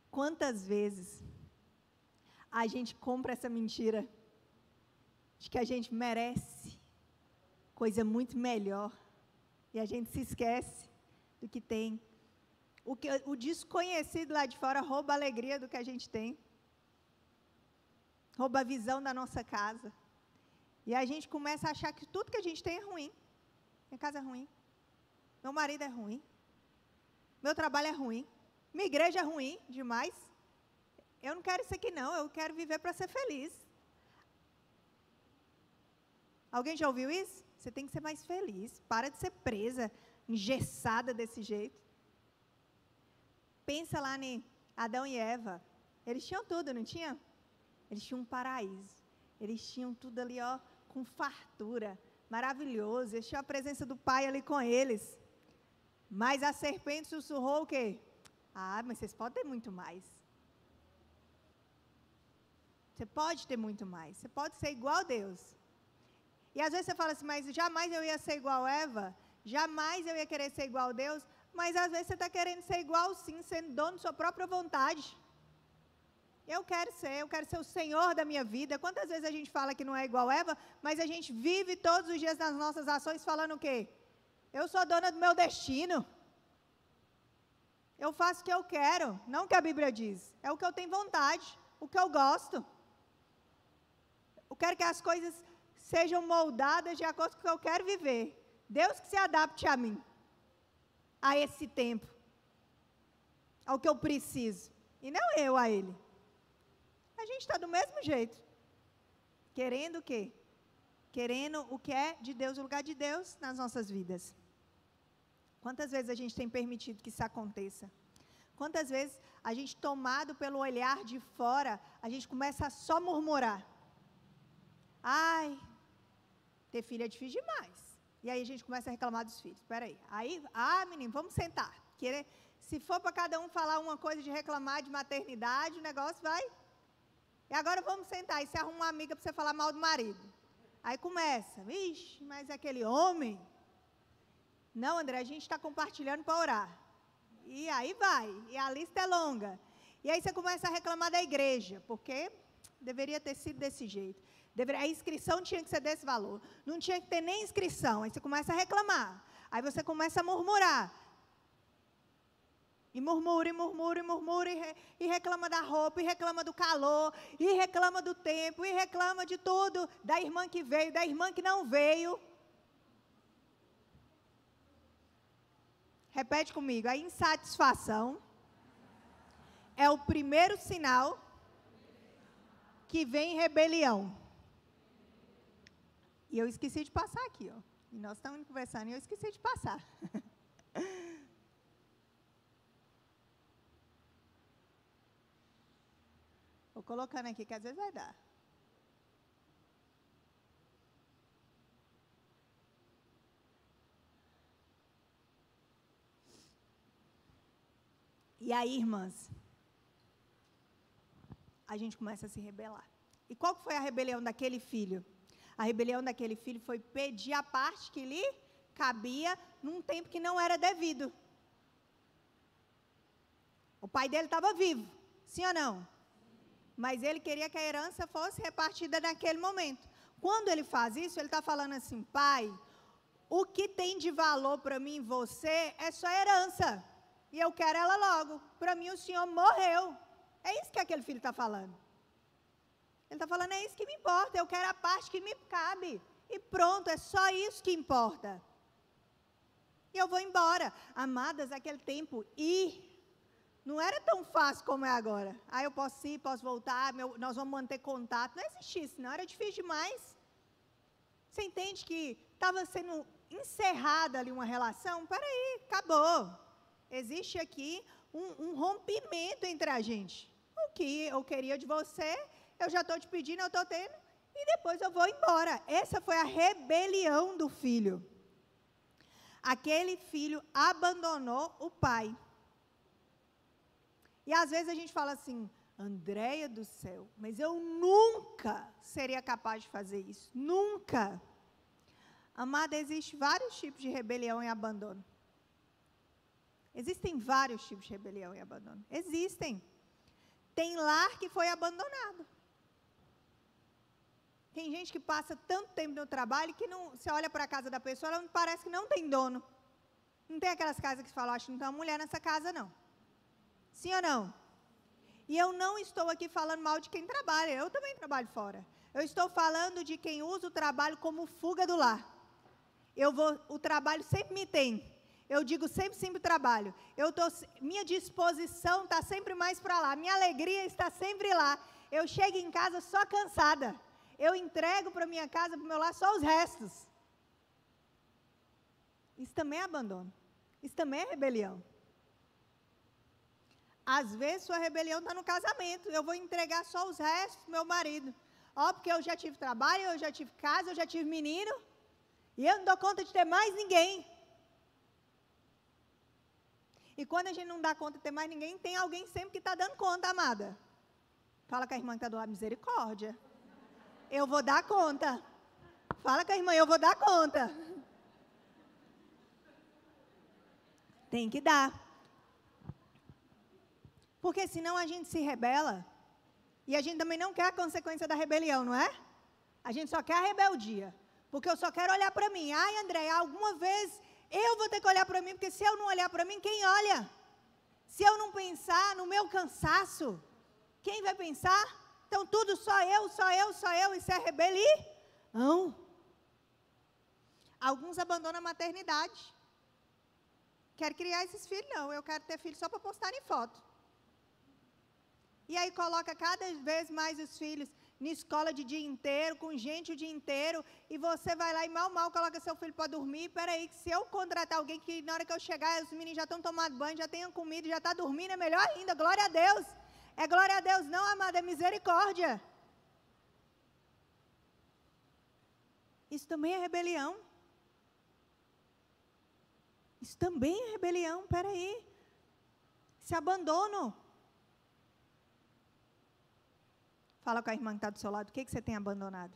Quantas vezes a gente compra essa mentira de que a gente merece coisa muito melhor e a gente se esquece do que tem. O desconhecido lá de fora rouba a alegria do que a gente tem, rouba a visão da nossa casa, e a gente começa a achar que tudo que a gente tem é ruim. Minha casa é ruim, meu marido é ruim, meu trabalho é ruim, minha igreja é ruim demais, eu não quero isso aqui não, eu quero viver para ser feliz. Alguém já ouviu isso? Você tem que ser mais feliz, para de ser presa, engessada desse jeito. Pensa lá em Adão e Eva, eles tinham tudo, não tinham? Eles tinham um paraíso, eles tinham tudo ali, ó, com fartura, maravilhoso, eles tinham a presença do Pai ali com eles. Mas a serpente sussurrou o quê? Ah, mas vocês podem ter muito mais. Você pode ter muito mais, você pode ser igual a Deus. E às vezes você fala assim, mas jamais eu ia ser igual a Eva, jamais eu ia querer ser igual a Deus, mas às vezes você está querendo ser igual sim, sendo dono de sua própria vontade. Eu quero ser o Senhor da minha vida. Quantas vezes a gente fala que não é igual a Eva, mas a gente vive todos os dias nas nossas ações falando o quê? Eu sou dona do meu destino. Eu faço o que eu quero, não o que a Bíblia diz. É o que eu tenho vontade, o que eu gosto. Eu quero que as coisas sejam moldadas de acordo com o que eu quero viver. Deus que se adapte a mim, a esse tempo, ao que eu preciso, e não eu a Ele. A gente está do mesmo jeito, querendo o quê? Querendo o que é de Deus, o lugar de Deus nas nossas vidas. Quantas vezes a gente tem permitido que isso aconteça? Quantas vezes a gente, tomado pelo olhar de fora, a gente começa a só murmurar. Ai, ter filho é difícil demais. E aí a gente começa a reclamar dos filhos. Espera aí. Menino, vamos sentar. Se for para cada um falar uma coisa de reclamar de maternidade, o negócio vai. E agora vamos sentar. E você arruma uma amiga para você falar mal do marido. Aí começa. Vixe, mas aquele homem. Não, André, a gente está compartilhando para orar. E aí vai. E a lista é longa. E aí você começa a reclamar da igreja. Porque deveria ter sido desse jeito. A inscrição tinha que ser desse valor. Não tinha que ter nem inscrição. Aí você começa a reclamar. Aí você começa a murmurar. E murmura, e murmura, e murmura, e reclama da roupa, e reclama do calor, e reclama do tempo, e reclama de tudo. Da irmã que veio, da irmã que não veio. Repete comigo. A insatisfação é o primeiro sinal que vem rebelião. E eu esqueci de passar aqui, ó. E nós estamos conversando e eu esqueci de passar. Vou colocando aqui, que às vezes vai dar. E aí, irmãs, a gente começa a se rebelar. E qual foi a rebelião daquele filho? A rebelião daquele filho foi pedir a parte que lhe cabia num tempo que não era devido. O pai dele estava vivo, sim ou não? Mas ele queria que a herança fosse repartida naquele momento. Quando ele faz isso, ele está falando assim: pai, o que tem de valor para mim e você é só herança. E eu quero ela logo. Para mim o senhor morreu. É isso que aquele filho está falando. Ele está falando, é isso que me importa, eu quero a parte que me cabe. E pronto, é só isso que importa. E eu vou embora. Amadas, naquele tempo, não era tão fácil como é agora. Eu posso ir, posso voltar, nós vamos manter contato. Não existia isso, não, era difícil demais. Você entende que estava sendo encerrada ali uma relação? Peraí, acabou. Existe aqui um rompimento entre a gente. O que eu queria de você, eu já estou te pedindo, eu estou tendo, e depois eu vou embora. Essa foi a rebelião do filho. Aquele filho abandonou o pai. E às vezes a gente fala assim, Andréia do céu, mas eu nunca seria capaz de fazer isso. Nunca. Amada, existem vários tipos de rebelião e abandono. Existem vários tipos de rebelião e abandono. Existem. Tem lar que foi abandonado. Tem gente que passa tanto tempo no trabalho que não, você olha para a casa da pessoa, ela parece que não tem dono. Não tem aquelas casas que você fala, acho que não tem uma mulher nessa casa, não. Sim ou não? E eu não estou aqui falando mal de quem trabalha, eu também trabalho fora. Eu estou falando de quem usa o trabalho como fuga do lar. O trabalho sempre me tem. Eu digo sempre sim para o trabalho. Minha disposição está sempre mais para lá. Minha alegria está sempre lá. Eu chego em casa só cansada. Eu entrego para minha casa, para o meu lar, só os restos. Isso também é abandono. Isso também é rebelião. Às vezes, sua rebelião está no casamento. Eu vou entregar só os restos do meu marido. Porque eu já tive trabalho, eu já tive casa, eu já tive menino. E eu não dou conta de ter mais ninguém. E quando a gente não dá conta de ter mais ninguém, tem alguém sempre que está dando conta, amada. Fala com a irmã que está do lado, misericórdia. Eu vou dar conta. Fala com a irmã, eu vou dar conta. Tem que dar. Porque senão a gente se rebela. E a gente também não quer a consequência da rebelião, não é? A gente só quer a rebeldia. Porque eu só quero olhar para mim. Ai, André, alguma vez eu vou ter que olhar para mim, porque se eu não olhar para mim, quem olha? Se eu não pensar no meu cansaço, quem vai pensar? Então tudo só eu, isso é rebelião. Alguns abandonam a maternidade. Quero criar esses filhos? Não, eu quero ter filhos só para postar em foto. E aí coloca cada vez mais os filhos na escola de dia inteiro, com gente o dia inteiro, e você vai lá e mal coloca seu filho para dormir. Peraí, que se eu contratar alguém que na hora que eu chegar, os meninos já estão tomando banho, já tenham comida, já está dormindo, é melhor ainda, glória a Deus. É glória a Deus não, amada, é misericórdia. Isso também é rebelião. Isso também é rebelião, peraí. Se abandono. Fala com a irmã que está do seu lado, o que você tem abandonado?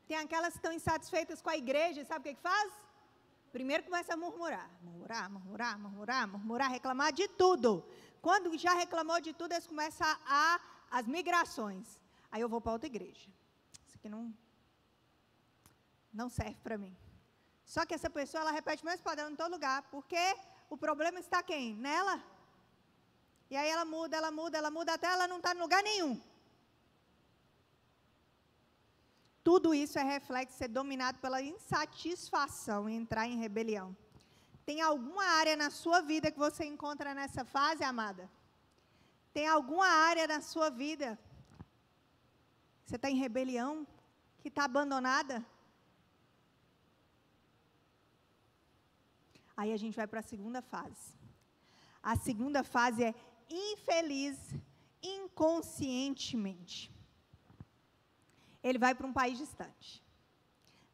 Tem aquelas que estão insatisfeitas com a igreja, sabe o que faz? Primeiro começa a murmurar, reclamar de tudo. Quando já reclamou de tudo, eles começam as migrações. Aí eu vou para outra igreja. Isso aqui não serve para mim. Só que essa pessoa, ela repete o mesmo padrão em todo lugar, porque o problema está quem? Nela. E aí ela muda, até ela não está em lugar nenhum. Tudo isso é reflexo de ser dominado pela insatisfação e entrar em rebelião. Tem alguma área na sua vida que você encontra nessa fase, amada? Tem alguma área na sua vida que você está em rebelião, que está abandonada? Aí a gente vai para a segunda fase. A segunda fase é infeliz inconscientemente. Ele vai para um país distante.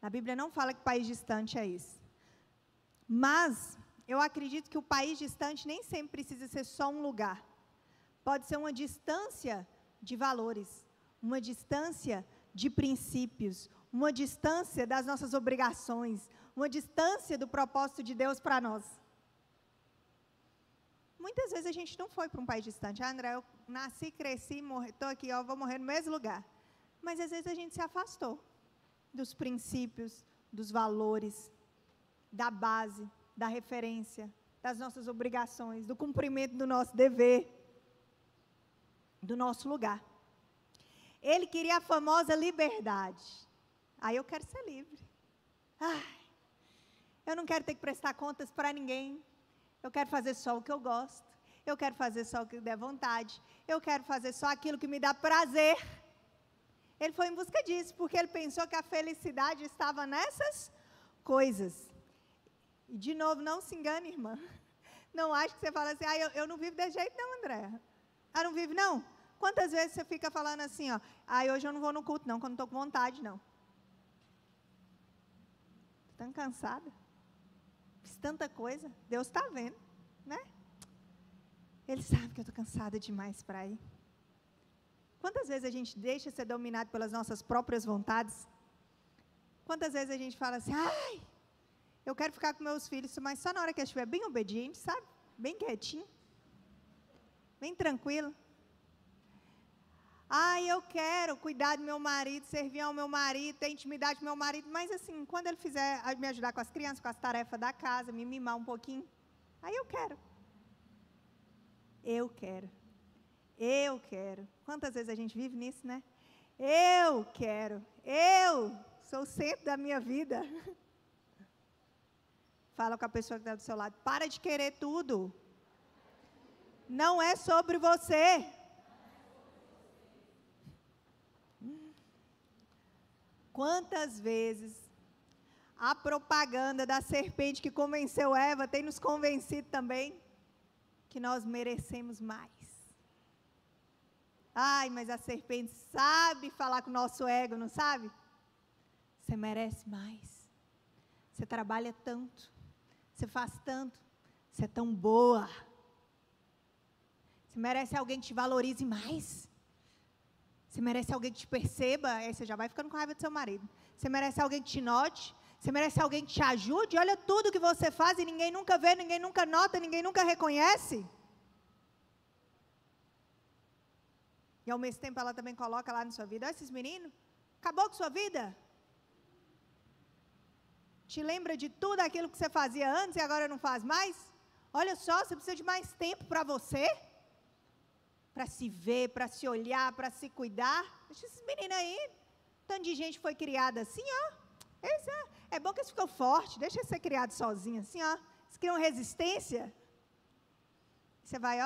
Na Bíblia não fala que país distante é esse. Mas eu acredito que o país distante nem sempre precisa ser só um lugar. Pode ser uma distância de valores, uma distância de princípios, uma distância das nossas obrigações, uma distância do propósito de Deus para nós. Muitas vezes a gente não foi para um país distante. André, eu nasci, cresci, estou aqui, vou morrer no mesmo lugar. Mas às vezes a gente se afastou dos princípios, dos valores, da base, da referência, das nossas obrigações, do cumprimento do nosso dever, do nosso lugar. Ele queria a famosa liberdade. Aí eu quero ser livre. Eu não quero ter que prestar contas para ninguém. Eu quero fazer só o que eu gosto. Eu quero fazer só o que der vontade. Eu quero fazer só aquilo que me dá prazer. Ele foi em busca disso, porque ele pensou que a felicidade estava nessas coisas. E, de novo, não se engane, irmã. Não acho que você fala assim, eu não vivo desse jeito não, André. Não vive não? Quantas vezes você fica falando assim, hoje eu não vou no culto não, quando não estou com vontade não. Estou tão cansada. Fiz tanta coisa, Deus está vendo, né? Ele sabe que eu estou cansada demais para ir. Quantas vezes a gente deixa ser dominado pelas nossas próprias vontades? Quantas vezes a gente fala assim, eu quero ficar com meus filhos, mas só na hora que eu estiver bem obediente, sabe? Bem quietinho. Bem tranquilo. Eu quero cuidar do meu marido, servir ao meu marido, ter intimidade com meu marido, mas assim, quando ele fizer me ajudar com as crianças, com as tarefas da casa, me mimar um pouquinho, aí eu quero. Eu quero. Quantas vezes a gente vive nisso, né? Eu quero. Eu sou o centro da minha vida. Fala com a pessoa que está do seu lado. Para de querer tudo. Não é sobre você. Quantas vezes a propaganda da serpente que convenceu Eva tem nos convencido também que nós merecemos mais. Mas a serpente sabe falar com o nosso ego, não sabe? Você merece mais. Você trabalha tanto. Você faz tanto. Você é tão boa. Você merece alguém que te valorize mais. Você merece alguém que te perceba. Aí você já vai ficando com raiva do seu marido. Você merece alguém que te note. Você merece alguém que te ajude. Olha tudo que você faz e ninguém nunca vê, ninguém nunca nota, ninguém nunca reconhece. E ao mesmo tempo ela também coloca lá na sua vida, olha esses meninos, acabou com sua vida? Te lembra de tudo aquilo que você fazia antes e agora não faz mais? Olha só, você precisa de mais tempo para você, para se ver, para se olhar, para se cuidar. Deixa esses meninos aí, tanto de gente foi criada assim, é bom que eles ficam fortes, deixa eles ser criados sozinhos assim, eles criam resistência. Você vai,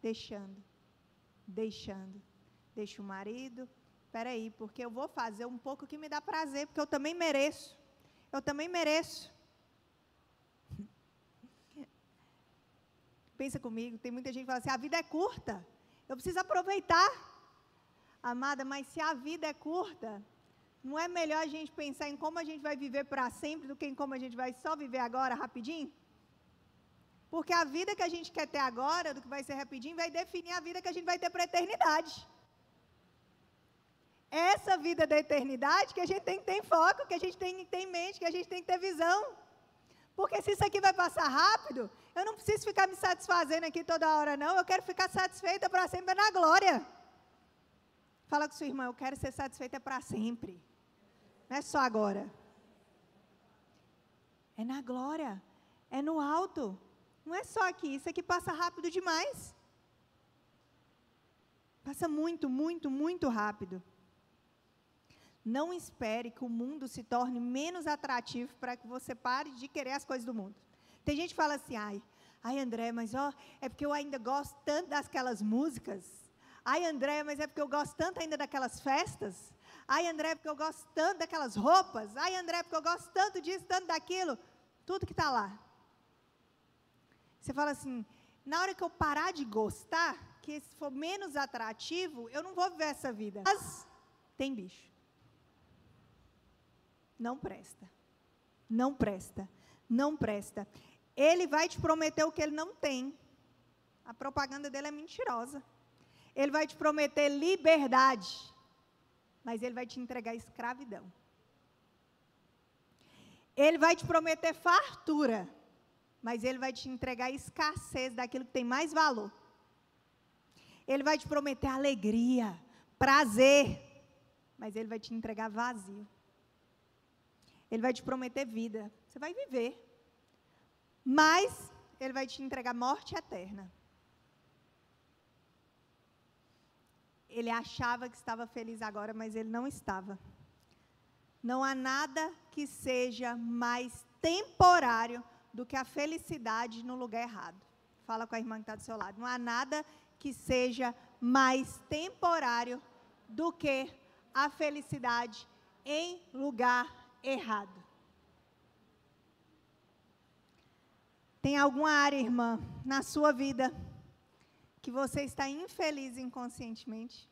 deixando. Deixa o marido, peraí, porque eu vou fazer um pouco que me dá prazer, porque eu também mereço. Pensa comigo, tem muita gente que fala assim, a vida é curta, eu preciso aproveitar. Amada, mas se a vida é curta, não é melhor a gente pensar em como a gente vai viver para sempre do que em como a gente vai só viver agora, rapidinho? Porque a vida que a gente quer ter agora, do que vai ser rapidinho, vai definir a vida que a gente vai ter para a eternidade. Essa vida da eternidade que a gente tem que ter em foco, que a gente tem que ter em mente, que a gente tem que ter visão. Porque Porque se isso aqui vai passar rápido, eu não preciso ficar me satisfazendo aqui toda hora, não. Eu quero ficar satisfeita para sempre na glória. Fala com sua irmã, eu quero ser satisfeita para sempre. Não é só agora. É na glória. É no alto. Não é só aqui. Isso aqui passa rápido demais. Passa muito, muito, muito rápido. Não espere que o mundo se torne menos atrativo para que você pare de querer as coisas do mundo. Tem gente que fala assim, ai André, mas é porque eu ainda gosto tanto daquelas músicas. Ai André, mas é porque eu gosto tanto ainda daquelas festas. Ai André, é porque eu gosto tanto daquelas roupas. Ai André, é porque eu gosto tanto disso, tanto daquilo. Tudo que está lá. Você fala assim, na hora que eu parar de gostar, que se for menos atrativo, eu não vou viver essa vida. Mas tem bicho. Não presta. Não presta. Não presta. Ele vai te prometer o que ele não tem. A propaganda dele é mentirosa. Ele vai te prometer liberdade, mas ele vai te entregar escravidão. Ele vai te prometer fartura, mas ele vai te entregar escassez daquilo que tem mais valor. Ele vai te prometer alegria, prazer, mas ele vai te entregar vazio. Ele vai te prometer vida, você vai viver, mas ele vai te entregar morte eterna. Ele achava que estava feliz agora, mas ele não estava. Não há nada que seja mais temporário do que a felicidade no lugar errado. Fala com a irmã que está do seu lado. Não há nada que seja mais temporário do que a felicidade em lugar errado. Tem alguma área, irmã, na sua vida que você está infeliz inconscientemente?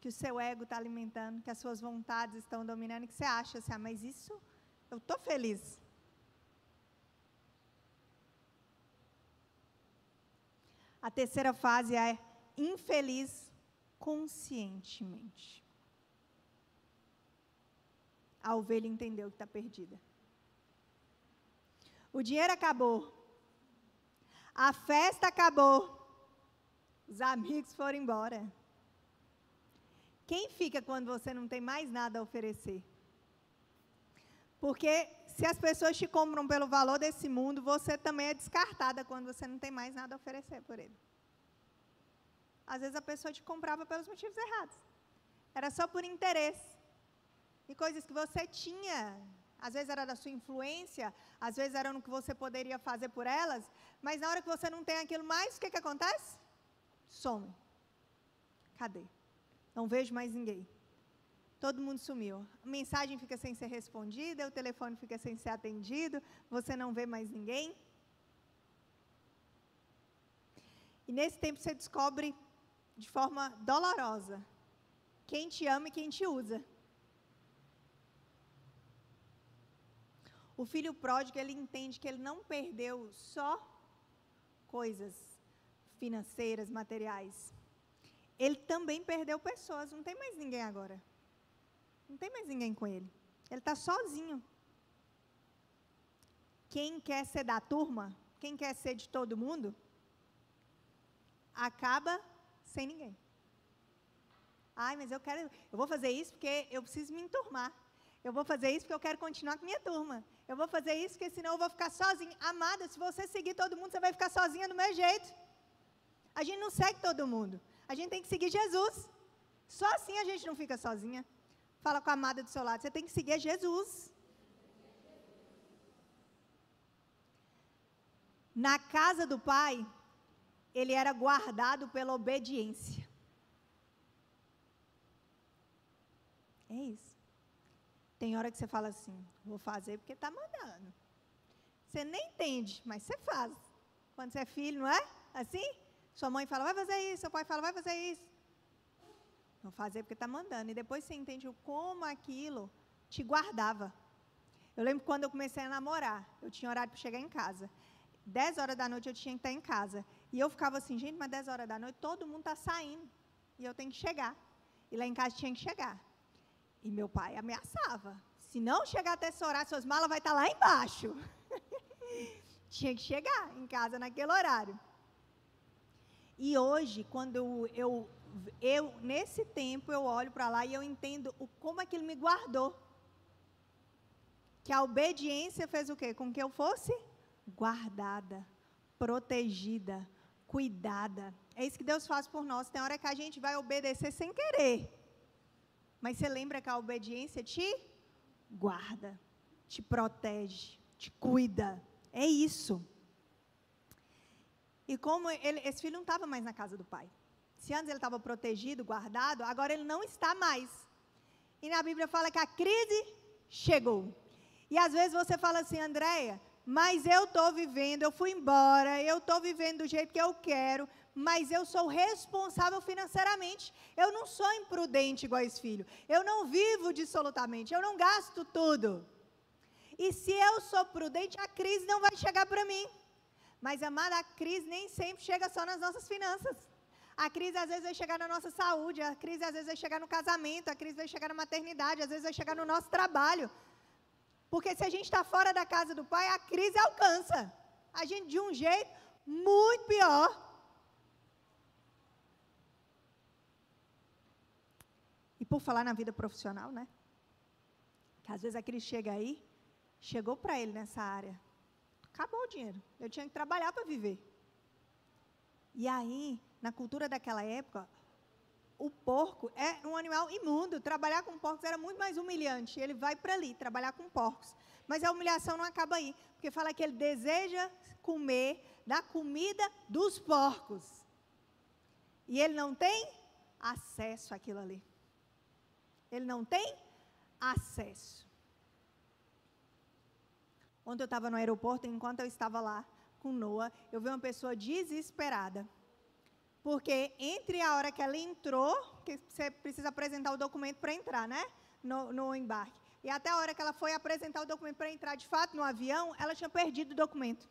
Que o seu ego está alimentando, que as suas vontades estão dominando, e que você acha assim, mas isso, eu estou feliz. A terceira fase é infeliz conscientemente. A ovelha entendeu que está perdida. O dinheiro acabou. A festa acabou. Os amigos foram embora. Quem fica quando você não tem mais nada a oferecer? Porque se as pessoas te compram pelo valor desse mundo, você também é descartada quando você não tem mais nada a oferecer por ele. Às vezes a pessoa te comprava pelos motivos errados. Era só por interesse. E coisas que você tinha, às vezes era da sua influência, às vezes era no que você poderia fazer por elas, mas na hora que você não tem aquilo mais, o que acontece? Some. Cadê? Não vejo mais ninguém. Todo mundo sumiu. A mensagem fica sem ser respondida, o telefone fica sem ser atendido, você não vê mais ninguém. E nesse tempo você descobre de forma dolorosa quem te ama e quem te usa. O filho pródigo, ele entende que ele não perdeu só coisas financeiras, materiais. Ele também perdeu pessoas, não tem mais ninguém agora. Não tem mais ninguém com ele. Ele está sozinho. Quem quer ser da turma, quem quer ser de todo mundo, acaba sem ninguém. Ai, mas eu vou fazer isso porque eu preciso me enturmar. Eu vou fazer isso porque eu quero continuar com minha turma. Eu vou fazer isso porque senão eu vou ficar sozinha. Amada, se você seguir todo mundo, você vai ficar sozinha do meu jeito. A gente não segue todo mundo. A gente tem que seguir Jesus. Só assim a gente não fica sozinha. Fala com a amada do seu lado, você tem que seguir Jesus. Na casa do pai, ele era guardado pela obediência. É isso. Tem hora que você fala assim, vou fazer porque está mandando. Você nem entende, mas você faz. Quando você é filho, não é? Assim? Sua mãe fala, vai fazer isso. Seu pai fala, vai fazer isso. Vou fazer porque está mandando. E depois você entende como aquilo te guardava. Eu lembro quando eu comecei a namorar, eu tinha horário para chegar em casa. 10 horas da noite eu tinha que estar em casa. E eu ficava assim, gente, mas 10 horas da noite todo mundo está saindo. E eu tenho que chegar. E lá em casa tinha que chegar. E meu pai ameaçava. Se não chegar até esse horário, suas malas vão estar lá embaixo. Tinha que chegar em casa naquele horário. E hoje, quando nesse tempo, eu olho para lá e eu entendo como aquilo me guardou. Que a obediência fez o quê? Com que eu fosse guardada, protegida, cuidada. É isso que Deus faz por nós. Tem hora que a gente vai obedecer sem querer. Mas você lembra que a obediência te guarda, te protege, te cuida. É isso. E como esse filho não estava mais na casa do pai. Se antes ele estava protegido, guardado, agora ele não está mais. E na Bíblia fala que a crise chegou. E às vezes você fala assim, Andréia, mas eu estou vivendo, eu fui embora, eu estou vivendo do jeito que eu quero, mas eu sou responsável financeiramente. Eu não sou imprudente igual esse filho. Eu não vivo dissolutamente, eu não gasto tudo. E se eu sou prudente, a crise não vai chegar para mim. Mas, amada, a crise nem sempre chega só nas nossas finanças. A crise às vezes vai chegar na nossa saúde, a crise às vezes vai chegar no casamento, a crise vai chegar na maternidade, às vezes vai chegar no nosso trabalho. Porque se a gente está fora da casa do pai, a crise alcança a gente de um jeito muito pior. E por falar na vida profissional, né? Que às vezes a crise chega aí, chegou para ele nessa área. Acabou o dinheiro. Eu tinha que trabalhar para viver. E aí, na cultura daquela época, o porco é um animal imundo. Trabalhar com porcos era muito mais humilhante. Ele vai para ali, trabalhar com porcos. Mas a humilhação não acaba aí. Porque fala que ele deseja comer da comida dos porcos. E ele não tem acesso àquilo ali. Ele não tem acesso. Ontem eu estava no aeroporto, enquanto eu estava lá com Noah, eu vi uma pessoa desesperada. Porque entre a hora que ela entrou, que você precisa apresentar o documento para entrar, né? No embarque. E até a hora que ela foi apresentar o documento para entrar de fato no avião, ela tinha perdido o documento.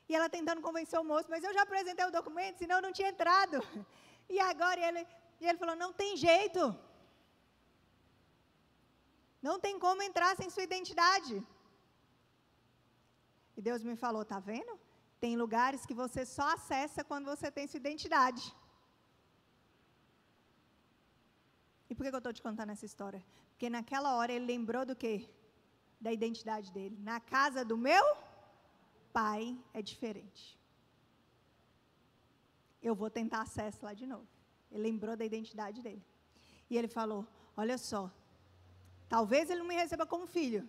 E ela tentando convencer o moço, mas eu já apresentei o documento, senão eu não tinha entrado. E agora ele falou, não tem jeito. Não tem como entrar sem sua identidade. E Deus me falou, tá vendo? Tem lugares que você só acessa quando você tem sua identidade. E por que eu estou te contando essa história? Porque naquela hora ele lembrou do quê? Da identidade dele. Na casa do meu pai é diferente. Eu vou tentar acesso lá de novo. Ele lembrou da identidade dele. E ele falou, olha só, talvez ele não me receba como filho,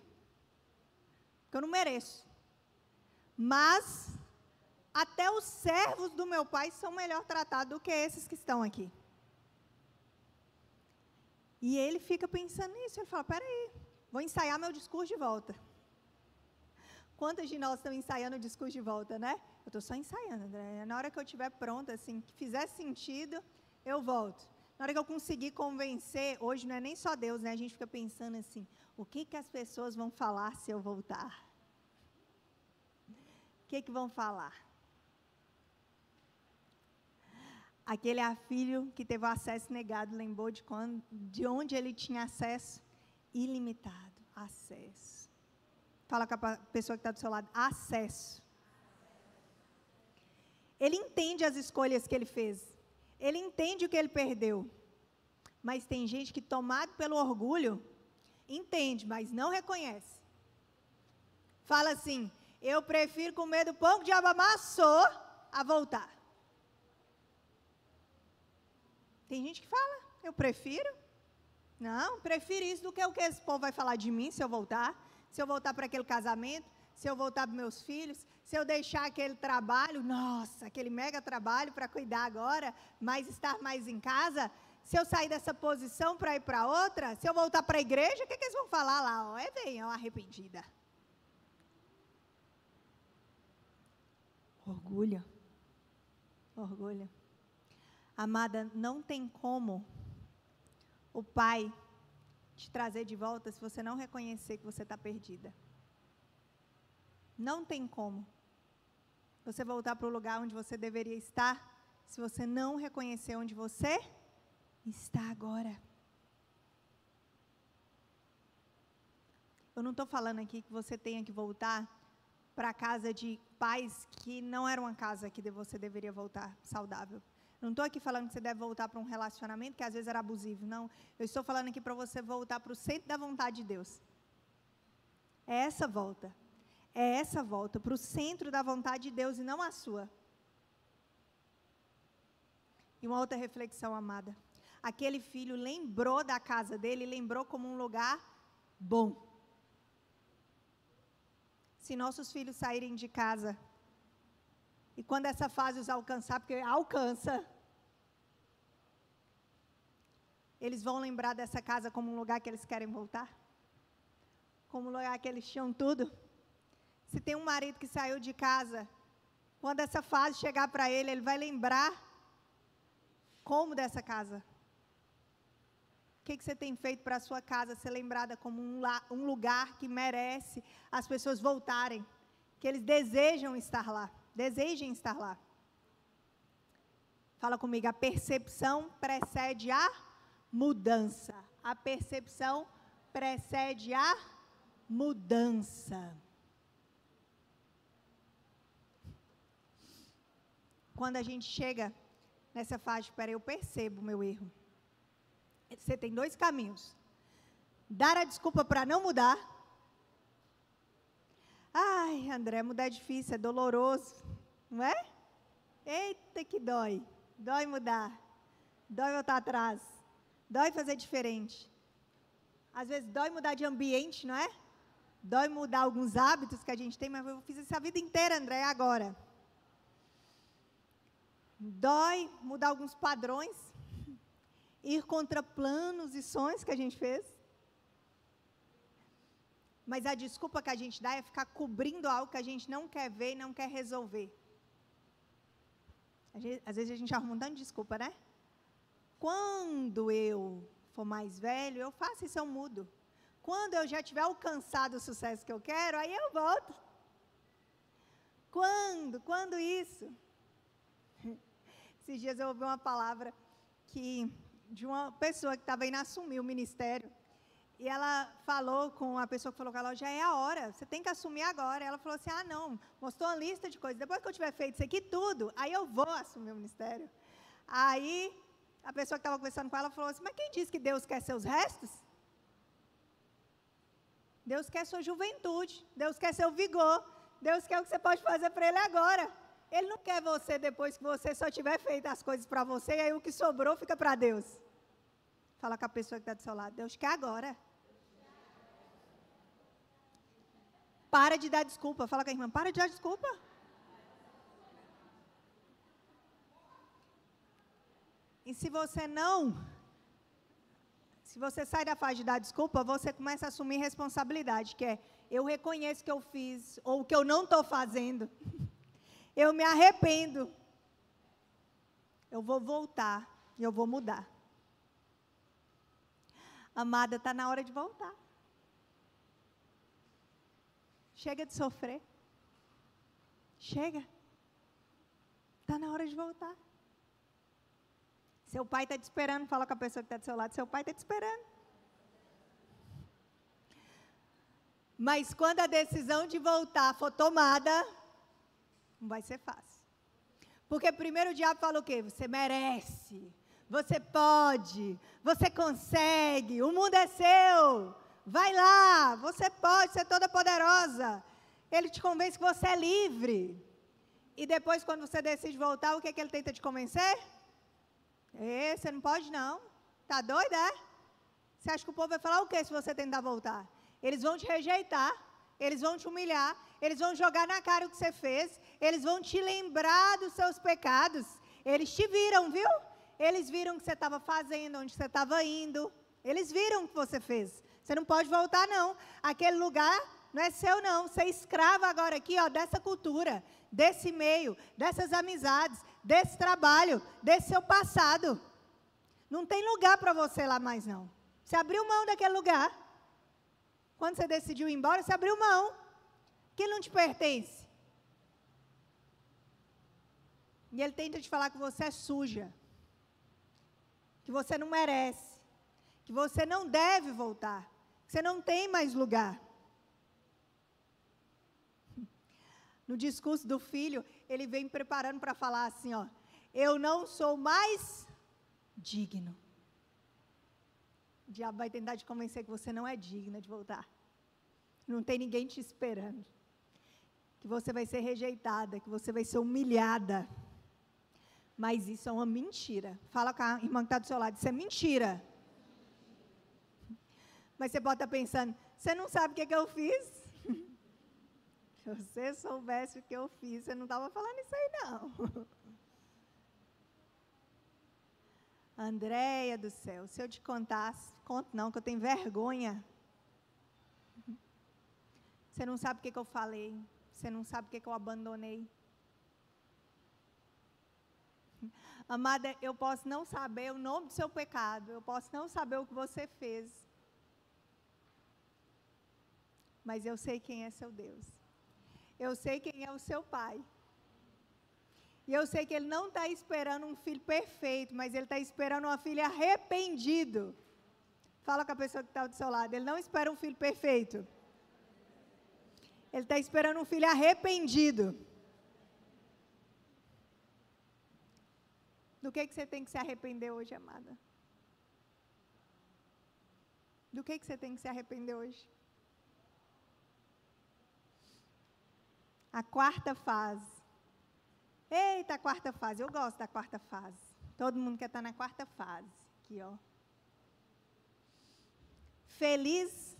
porque eu não mereço. Mas até os servos do meu pai são melhor tratados do que esses que estão aqui. E ele fica pensando nisso, ele fala, peraí, vou ensaiar meu discurso de volta. Quantas de nós estão ensaiando o discurso de volta, né? Eu estou só ensaiando, André. Na hora que eu estiver pronta, assim, que fizer sentido, eu volto. Na hora que eu conseguir convencer, hoje não é nem só Deus, né? A gente fica pensando assim, o que as pessoas vão falar se eu voltar? O que vão falar? Aquele filho que teve o acesso negado, lembrou de onde ele tinha acesso? Ilimitado, acesso. Fala com a pessoa que está do seu lado, acesso. Ele entende as escolhas que ele fez. Ele entende o que ele perdeu. Mas tem gente que, tomado pelo orgulho, entende, mas não reconhece. Fala assim, eu prefiro comer do pão que o diabo amassou a voltar. Tem gente que fala, eu prefiro. Não, prefiro isso do que o que esse povo vai falar de mim se eu voltar. Se eu voltar para aquele casamento, se eu voltar para meus filhos, se eu deixar aquele trabalho, nossa, aquele mega trabalho para cuidar agora, mas estar mais em casa, se eu sair dessa posição para ir para outra, se eu voltar para a igreja, o que eles vão falar lá? Vem, arrependida. Orgulho. Orgulho. Amada, não tem como o Pai te trazer de volta se você não reconhecer que você está perdida. Não tem como você voltar para o lugar onde você deveria estar se você não reconhecer onde você está agora. Eu não estou falando aqui que você tenha que voltar para a casa de pais que não era uma casa que você deveria voltar saudável. Não estou aqui falando que você deve voltar para um relacionamento que às vezes era abusivo, não. Eu estou falando aqui para você voltar para o centro da vontade de Deus. É essa volta. É essa volta para o centro da vontade de Deus e não a sua. E uma outra reflexão, amada. Aquele filho lembrou da casa dele, lembrou como um lugar bom. Se nossos filhos saírem de casa, e quando essa fase os alcançar, porque alcança, eles vão lembrar dessa casa como um lugar que eles querem voltar? Como um lugar que eles tinham tudo? Se tem um marido que saiu de casa, quando essa fase chegar para ele, ele vai lembrar como dessa casa? O que você tem feito para a sua casa ser lembrada como um lugar que merece as pessoas voltarem, que eles desejam estar lá, desejem estar lá? Fala comigo, a percepção precede a mudança. A percepção precede a mudança. Quando a gente chega nessa fase, espera, eu percebo o meu erro. Você tem dois caminhos. Dar a desculpa para não mudar. Ai, André, mudar é difícil, é doloroso. Não é? Eita, que dói. Dói mudar. Dói voltar atrás. Dói fazer diferente. Às vezes dói mudar de ambiente, não é? Dói mudar alguns hábitos que a gente tem, mas eu fiz isso a vida inteira, André, agora. Dói mudar alguns padrões, ir contra planos e sonhos que a gente fez. Mas a desculpa que a gente dá é ficar cobrindo algo que a gente não quer ver e não quer resolver. Às vezes a gente arruma um tanto de desculpa, né? Quando eu for mais velho, eu faço isso, eu mudo. Quando eu já tiver alcançado o sucesso que eu quero, aí eu volto. Quando isso? Esses dias eu ouvi uma palavra de uma pessoa que estava indo assumir o ministério, e ela falou com a pessoa que falou com ela, já é a hora, você tem que assumir agora. Ela falou assim, não, mostrou uma lista de coisas, depois que eu tiver feito isso aqui tudo, aí eu vou assumir o ministério. Aí, a pessoa que estava conversando com ela falou assim, mas quem disse que Deus quer seus restos? Deus quer sua juventude, Deus quer seu vigor, Deus quer o que você pode fazer para Ele agora. Ele não quer você depois que você só tiver feito as coisas para você, e aí o que sobrou fica para Deus. Fala com a pessoa que está do seu lado, Deus quer agora. Para de dar desculpa, fala com a irmã, para de dar desculpa. E se você sai da fase de dar desculpa, você começa a assumir responsabilidade, que é, eu reconheço que eu fiz, ou o que eu não estou fazendo. Eu me arrependo. Eu vou voltar e eu vou mudar. Amada, está na hora de voltar. Chega de sofrer. Chega. Está na hora de voltar. Seu pai está te esperando. Fala com a pessoa que está do seu lado. Seu pai está te esperando. Mas quando a decisão de voltar for tomada, não vai ser fácil. Porque primeiro o diabo fala o quê? Você merece, você pode, você consegue, o mundo é seu, vai lá, você pode ser toda poderosa. Ele te convence que você é livre. E depois, quando você decide voltar, o que é que ele tenta te convencer? Você não pode não, tá doida, é? Você acha que o povo vai falar o quê se você tentar voltar? Eles vão te rejeitar, eles vão te humilhar, eles vão jogar na cara o que você fez, eles vão te lembrar dos seus pecados, eles te viram, viu? Eles viram o que você estava fazendo, onde você estava indo, eles viram o que você fez. Você não pode voltar não, aquele lugar não é seu não, você é escravo agora aqui, ó, dessa cultura, desse meio, dessas amizades, desse trabalho, desse seu passado. Não tem lugar para você lá mais não. Você abriu mão daquele lugar. Quando você decidiu ir embora, você abriu mão. Aquilo não te pertence. E ele tenta te falar que você é suja. Que você não merece. Que você não deve voltar. Que você não tem mais lugar. no discurso do filho, ele vem preparando para falar assim, ó, eu não sou mais digno. O diabo vai tentar te convencer que você não é digna de voltar. Não tem ninguém te esperando. Que você vai ser rejeitada, que você vai ser humilhada. Mas isso é uma mentira. Fala com a irmã que está do seu lado, isso é mentira. Mas você pode estar pensando, você não sabe o que eu fiz? Se você soubesse o que eu fiz, você não estava falando isso aí, não. Andréia do céu, se eu te contasse, conto não, que eu tenho vergonha. Você não sabe o que eu falei, você não sabe o que eu abandonei. Amada, eu posso não saber o nome do seu pecado, eu posso não saber o que você fez, mas eu sei quem é seu Deus, eu sei quem é o seu Pai, e eu sei que Ele não está esperando um filho perfeito, mas Ele está esperando uma filha arrependido. Fala com a pessoa que está do seu lado, Ele não espera um filho perfeito, Ele está esperando um filho arrependido. Do que você tem que se arrepender hoje, amada? Do que você tem que se arrepender hoje? A quarta fase. Eita, a quarta fase. Eu gosto da quarta fase. Todo mundo quer estar na quarta fase. Aqui, ó. Feliz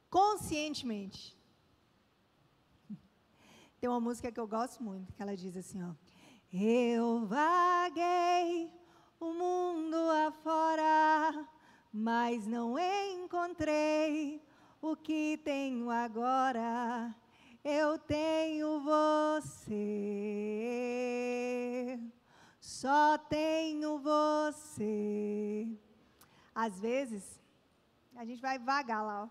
conscientemente. Tem uma música que eu gosto muito, que ela diz assim, ó. Eu vaguei o mundo afora, mas não encontrei o que tenho agora. Eu tenho você, só tenho você. Às vezes, a gente vai vagar lá, ó,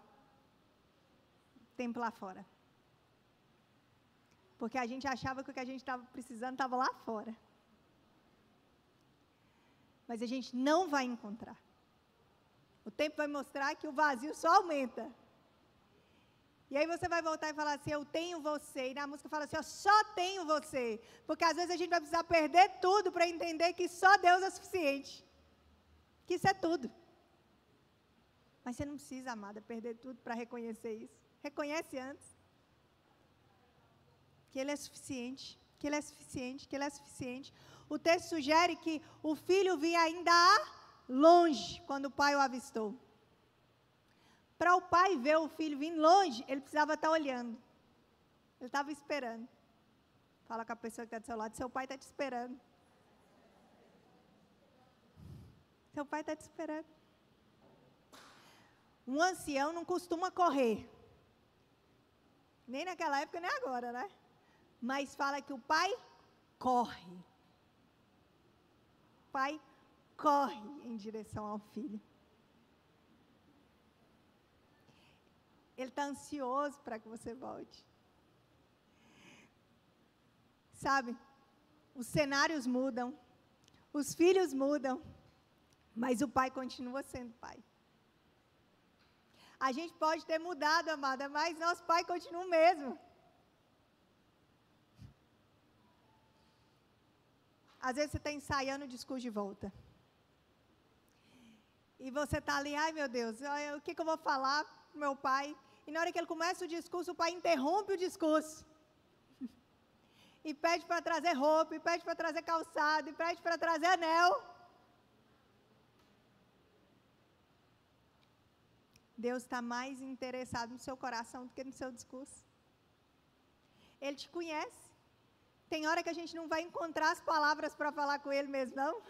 tempo lá fora. Porque a gente achava que o que a gente estava precisando estava lá fora. Mas a gente não vai encontrar. O tempo vai mostrar que o vazio só aumenta. E aí você vai voltar e falar assim, eu tenho você. E na música fala assim, eu só tenho você. Porque às vezes a gente vai precisar perder tudo para entender que só Deus é suficiente. Que isso é tudo. Mas você não precisa, amada, perder tudo para reconhecer isso. Reconhece antes. Que Ele é suficiente, que Ele é suficiente, que Ele é suficiente. O texto sugere que o filho vinha ainda longe, quando o pai o avistou. Para o pai ver o filho vindo longe, ele precisava estar olhando. Ele estava esperando. Fala com a pessoa que está do seu lado, seu pai está te esperando. Seu pai está te esperando. Um ancião não costuma correr. Nem naquela época, nem agora, né? Mas fala que o pai corre. O pai corre em direção ao filho. Ele está ansioso para que você volte. Sabe, os cenários mudam, os filhos mudam, mas o pai continua sendo pai. A gente pode ter mudado, amada, mas nosso pai continua o mesmo. Às vezes você está ensaiando o discurso de volta. E você está ali, ai meu Deus, o que eu vou falar para o meu pai? E na hora que ele começa o discurso, o pai interrompe o discurso. E pede para trazer roupa, e pede para trazer calçado, e pede para trazer anel. Deus está mais interessado no seu coração do que no seu discurso. Ele te conhece. Tem hora que a gente não vai encontrar as palavras para falar com Ele mesmo, não?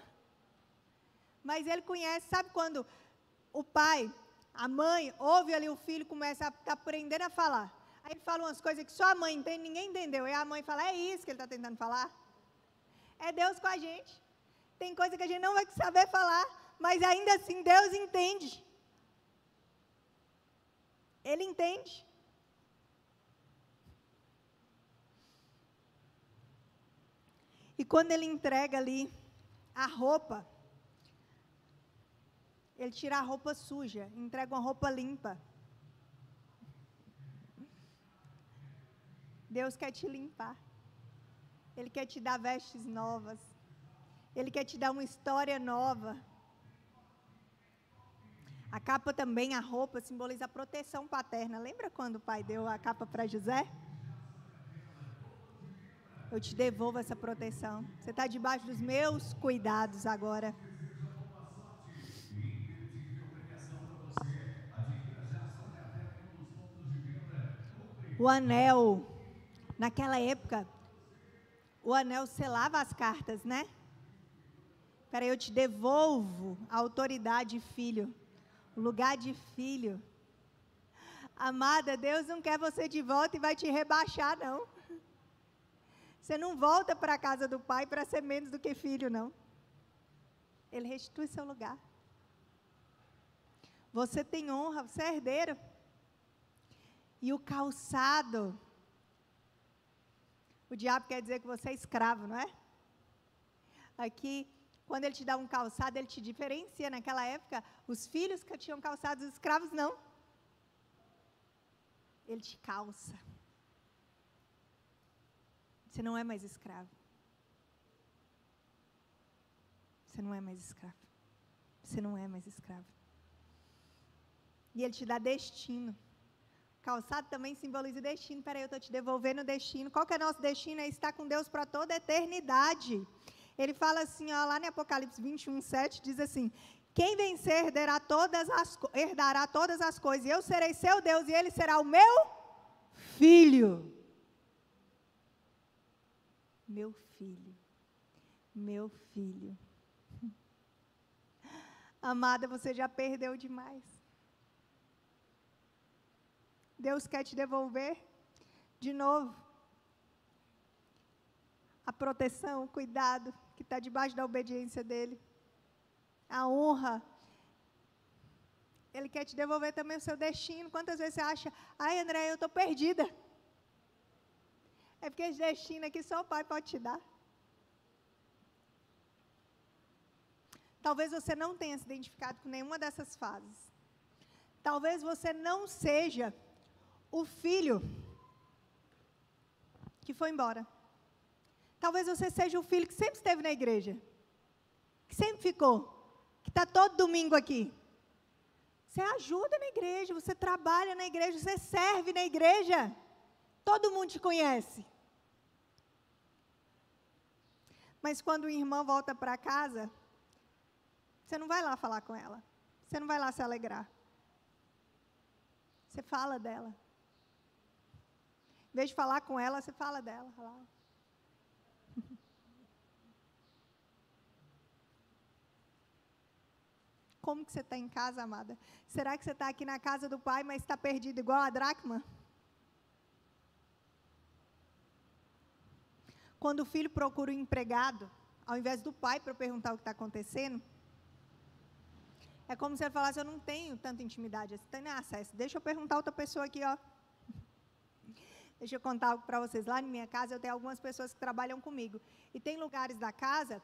Mas Ele conhece. Sabe quando o pai, a mãe, ouve ali o filho, começa a aprender a falar. Aí ele fala umas coisas que só a mãe entende, ninguém entendeu. Aí a mãe fala, é isso que ele está tentando falar? É Deus com a gente. Tem coisa que a gente não vai saber falar, mas ainda assim Deus entende. Ele entende. E quando ele entrega ali a roupa, ele tira a roupa suja, entrega uma roupa limpa. Deus quer te limpar. Ele quer te dar vestes novas. Ele quer te dar uma história nova. A capa também, a roupa, simboliza a proteção paterna. Lembra quando o pai deu a capa para José? Eu te devolvo essa proteção. Você está debaixo dos meus cuidados agora. O anel, naquela época, o anel selava as cartas, né? Peraí, eu te devolvo a autoridade de filho, o lugar de filho. Amada, Deus não quer você de volta e vai te rebaixar, não. Você não volta para a casa do pai para ser menos do que filho, não. Ele restitui seu lugar. Você tem honra, você é herdeiro. E o calçado, o diabo quer dizer que você é escravo, não é? Aqui, quando ele te dá um calçado, ele te diferencia. Naquela época, os filhos que tinham calçados, os escravos não. Ele te calça. Você não é mais escravo. Você não é mais escravo. Você não é mais escravo. E ele te dá destino. Calçado também simboliza destino. Peraí, eu estou te devolvendo o destino. Qual que é o nosso destino? É estar com Deus para toda a eternidade. Ele fala assim, ó, lá no Apocalipse 21:7, diz assim: quem vencer herdará todas as coisas, e eu serei seu Deus, e ele será o meu filho. Meu filho. Meu filho. Amada, você já perdeu demais. Deus quer te devolver de novo a proteção, o cuidado que está debaixo da obediência dEle, a honra. Ele quer te devolver também o seu destino. Quantas vezes você acha, ai André, eu estou perdida. É porque esse destino aqui só o Pai pode te dar. Talvez você não tenha se identificado com nenhuma dessas fases. Talvez você não seja o filho que foi embora. Talvez você seja o filho que sempre esteve na igreja, que sempre ficou, que está todo domingo aqui. Você ajuda na igreja, você trabalha na igreja, você serve na igreja. Todo mundo te conhece. Mas quando o irmão volta para casa, você não vai lá falar com ela. Você não vai lá se alegrar. Você fala dela. Em vez de falar com ela, você fala dela. Como que você está em casa, amada? Será que você está aqui na casa do pai, mas está perdido igual a dracma? Quando o filho procura um empregado, ao invés do pai para perguntar o que está acontecendo, é como se ele falasse, eu não tenho tanta intimidade, você tem acesso. Deixa eu perguntar a outra pessoa aqui, ó. Deixa eu contar algo para vocês. Lá na minha casa, eu tenho algumas pessoas que trabalham comigo. E tem lugares da casa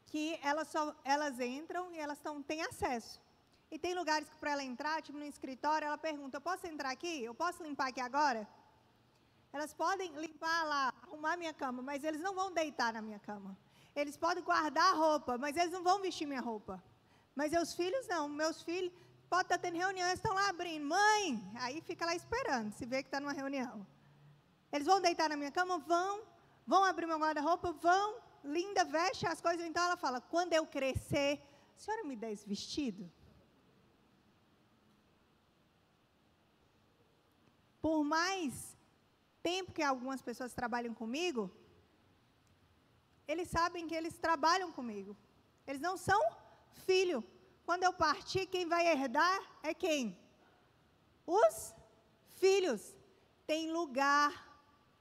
que elas entram e elas têm acesso. E tem lugares que para ela entrar, tipo no escritório, ela pergunta, eu posso entrar aqui? Eu posso limpar aqui agora? Elas podem limpar lá, arrumar minha cama, mas eles não vão deitar na minha cama. Eles podem guardar a roupa, mas eles não vão vestir minha roupa. Mas meus filhos não. Meus filhos podem estar tendo reunião, eles estão lá abrindo. Mãe! Aí fica lá esperando, se vê que está numa reunião. Eles vão deitar na minha cama? Vão abrir meu guarda-roupa? Vão. Linda, veste as coisas. Então ela fala, quando eu crescer, a senhora me dá esse vestido? Por mais tempo que algumas pessoas trabalham comigo, eles sabem que eles trabalham comigo. Eles não são filho. Quando eu partir, quem vai herdar é quem? Os filhos. Tem lugar,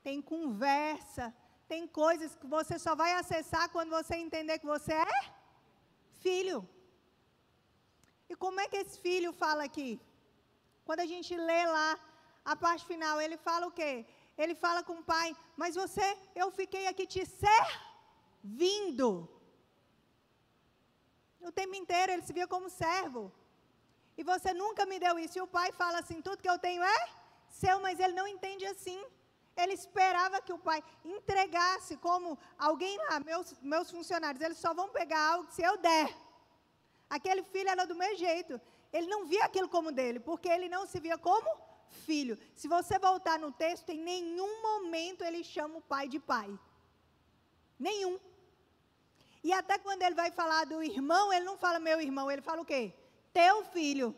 tem conversa, tem coisas que você só vai acessar quando você entender que você é filho. E como é que esse filho fala aqui? Quando a gente lê lá a parte final, ele fala o quê? Ele fala com o pai, mas eu fiquei aqui te servindo. O tempo inteiro ele se via como servo. E você nunca me deu isso. E o pai fala assim, tudo que eu tenho é seu, mas ele não entende assim. Ele esperava que o pai entregasse como alguém lá, meus funcionários, eles só vão pegar algo se eu der. Aquele filho era do meu jeito. Ele não via aquilo como dele, porque ele não se via como filho. Se você voltar no texto, em nenhum momento ele chama o pai de pai. Nenhum. E até quando ele vai falar do irmão, ele não fala meu irmão, ele fala o quê? Teu filho.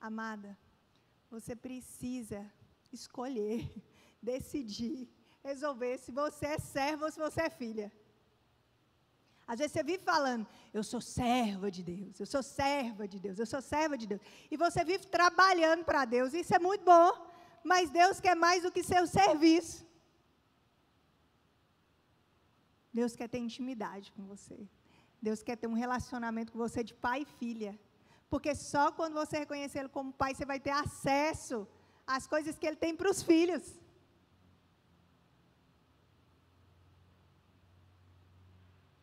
Amada, você precisa escolher, decidir, resolver se você é serva ou se você é filha. Às vezes você vive falando, eu sou serva de Deus, eu sou serva de Deus, eu sou serva de Deus. E você vive trabalhando para Deus, isso é muito bom, mas Deus quer mais do que seu serviço. Deus quer ter intimidade com você. Deus quer ter um relacionamento com você de pai e filha. Porque só quando você reconhecer Ele como pai, você vai ter acesso às coisas que Ele tem para os filhos.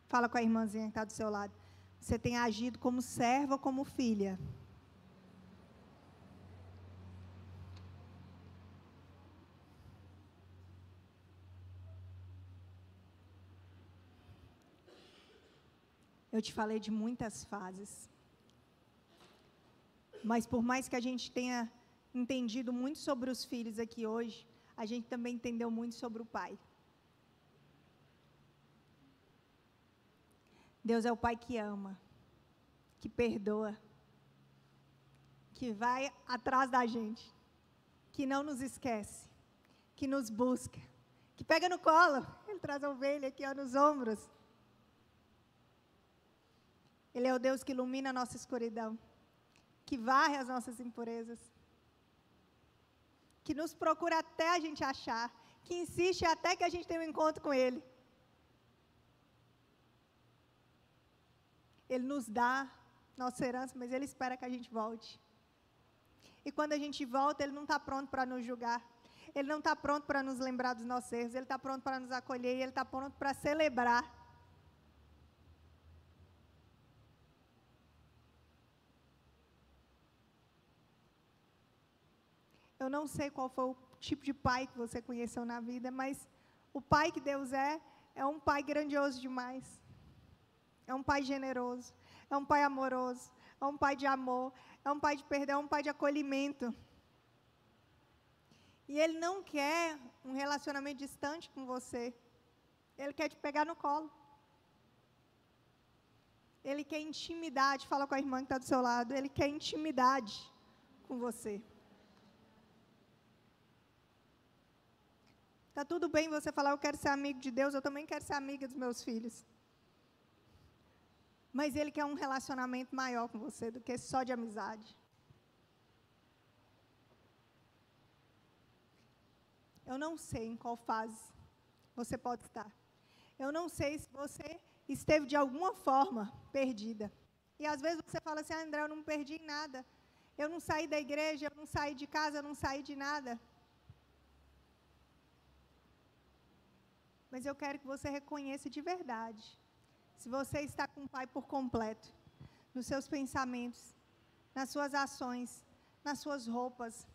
Fala com a irmãzinha que está do seu lado. Você tem agido como serva ou como filha? Eu te falei de muitas fases. Mas por mais que a gente tenha entendido muito sobre os filhos aqui hoje, a gente também entendeu muito sobre o pai. Deus é o pai que ama, que perdoa, que vai atrás da gente, que não nos esquece, que nos busca, que pega no colo. Ele traz a ovelha aqui, ó, nos ombros. Ele é o Deus que ilumina a nossa escuridão, que varre as nossas impurezas, que nos procura até a gente achar, que insiste até que a gente tenha um encontro com Ele. Ele nos dá nossa herança, mas Ele espera que a gente volte. E quando a gente volta, Ele não está pronto para nos julgar. Ele não está pronto para nos lembrar dos nossos erros. Ele está pronto para nos acolher e Ele está pronto para celebrar. Eu não sei qual foi o tipo de pai que você conheceu na vida, mas o pai que Deus é um pai grandioso demais. É um pai generoso, é um pai amoroso, é um pai de amor, é um pai de perdão, é um pai de acolhimento. E Ele não quer um relacionamento distante com você. Ele quer te pegar no colo. Ele quer intimidade. Fala com a irmã que está do seu lado. Ele quer intimidade com você. Está tudo bem você falar, eu quero ser amigo de Deus, eu também quero ser amiga dos meus filhos. Mas Ele quer um relacionamento maior com você do que só de amizade. Eu não sei em qual fase você pode estar. Eu não sei se você esteve de alguma forma perdida. E às vezes você fala assim, André, eu não perdi nada. Eu não saí da igreja, eu não saí de casa, eu não saí de nada. Mas eu quero que você reconheça de verdade. Se você está com o Pai por completo, nos seus pensamentos, nas suas ações, nas suas roupas,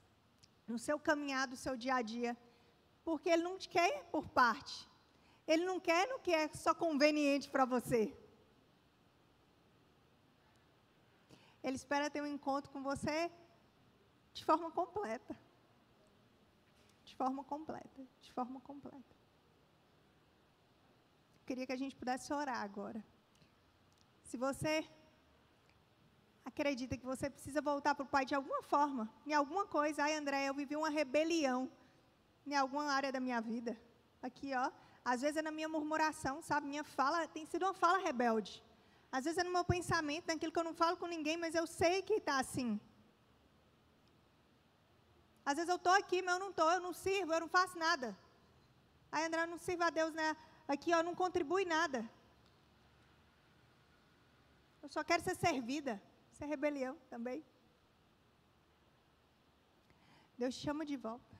no seu caminhar do seu dia a dia, porque Ele não te quer por parte. Ele não quer no que é só conveniente para você. Ele espera ter um encontro com você de forma completa. De forma completa, de forma completa. Queria que a gente pudesse orar agora. Se você acredita que você precisa voltar para o Pai de alguma forma, em alguma coisa, ai André, eu vivi uma rebelião em alguma área da minha vida. Aqui, ó, às vezes é na minha murmuração, sabe? Minha fala tem sido uma fala rebelde. Às vezes é no meu pensamento, naquilo que eu não falo com ninguém, mas eu sei que está assim. Às vezes eu estou aqui, mas eu não estou, eu não sirvo, eu não faço nada. Ai André, eu não sirvo a Deus, né? Aqui, ó, não contribui nada. Eu só quero ser servida. Isso é rebelião também. Deus te chama de volta.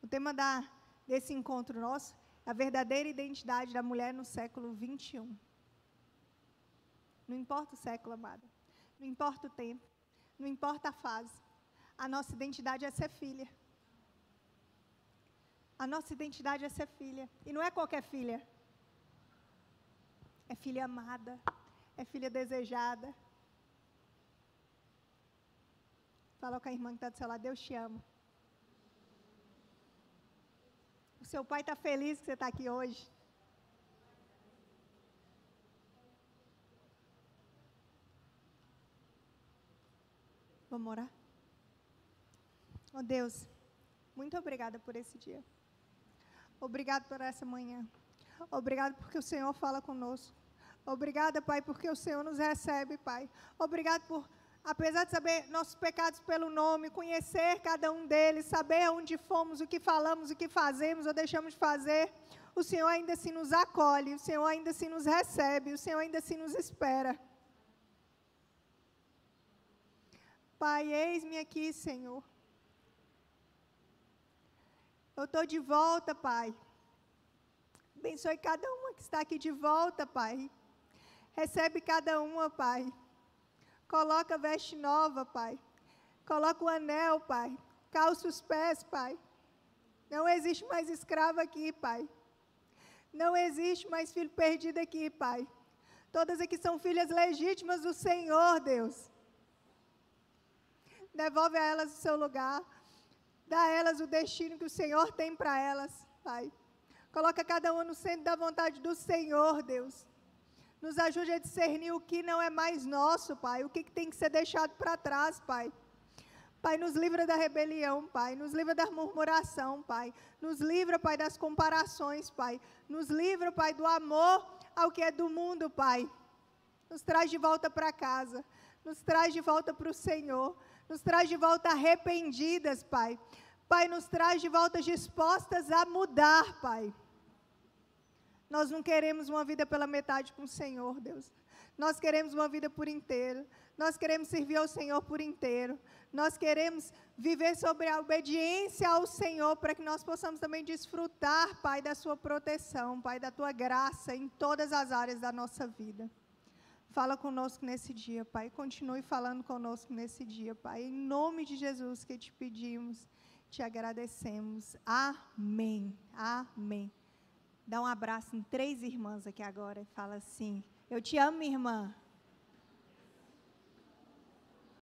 O tema desse encontro nosso é a verdadeira identidade da mulher no século 21. Não importa o século, amada. Não importa o tempo, não importa a fase. A nossa identidade é ser filha. A nossa identidade é ser filha. E não é qualquer filha. É filha amada. É filha desejada. Fala com a irmã que está do seu lado, Deus te ama. O seu pai está feliz que você está aqui hoje. Vamos orar? Oh Deus, muito obrigada por esse dia. Obrigado por essa manhã. Obrigado porque o Senhor fala conosco. Obrigada, Pai, porque o Senhor nos recebe, Pai. Obrigado por, apesar de saber nossos pecados pelo nome, conhecer cada um deles, saber onde fomos, o que falamos, o que fazemos ou deixamos de fazer, o Senhor ainda assim nos acolhe, o Senhor ainda assim nos recebe, o Senhor ainda assim nos espera. Pai, eis-me aqui, Senhor. Eu estou de volta, Pai. Abençoe cada uma que está aqui de volta, Pai. Recebe cada uma, Pai. Coloca a veste nova, Pai. Coloca o anel, Pai. Calça os pés, Pai. Não existe mais escravo aqui, Pai. Não existe mais filho perdido aqui, Pai. Todas aqui são filhas legítimas do Senhor, Deus. Devolve a elas o seu lugar. Dá a elas o destino que o Senhor tem para elas, Pai. Coloca cada uma no centro da vontade do Senhor, Deus. Nos ajude a discernir o que não é mais nosso, Pai. O que tem que ser deixado para trás, Pai. Pai, nos livra da rebelião, Pai. Nos livra da murmuração, Pai. Nos livra, Pai, das comparações, Pai. Nos livra, Pai, do amor ao que é do mundo, Pai. Nos traz de volta para casa. Nos traz de volta para o Senhor. Nos traz de volta arrependidas, Pai. Pai, nos traz de volta dispostas a mudar, Pai. Nós não queremos uma vida pela metade com o Senhor, Deus. Nós queremos uma vida por inteiro. Nós queremos servir ao Senhor por inteiro. Nós queremos viver sobre a obediência ao Senhor, para que nós possamos também desfrutar, Pai, da sua proteção, Pai, da tua graça em todas as áreas da nossa vida. Fala conosco nesse dia, Pai. Continue falando conosco nesse dia, Pai. Em nome de Jesus que te pedimos, te agradecemos. Amém. Amém. Dá um abraço em 3 irmãs aqui agora e fala assim: eu te amo, minha irmã.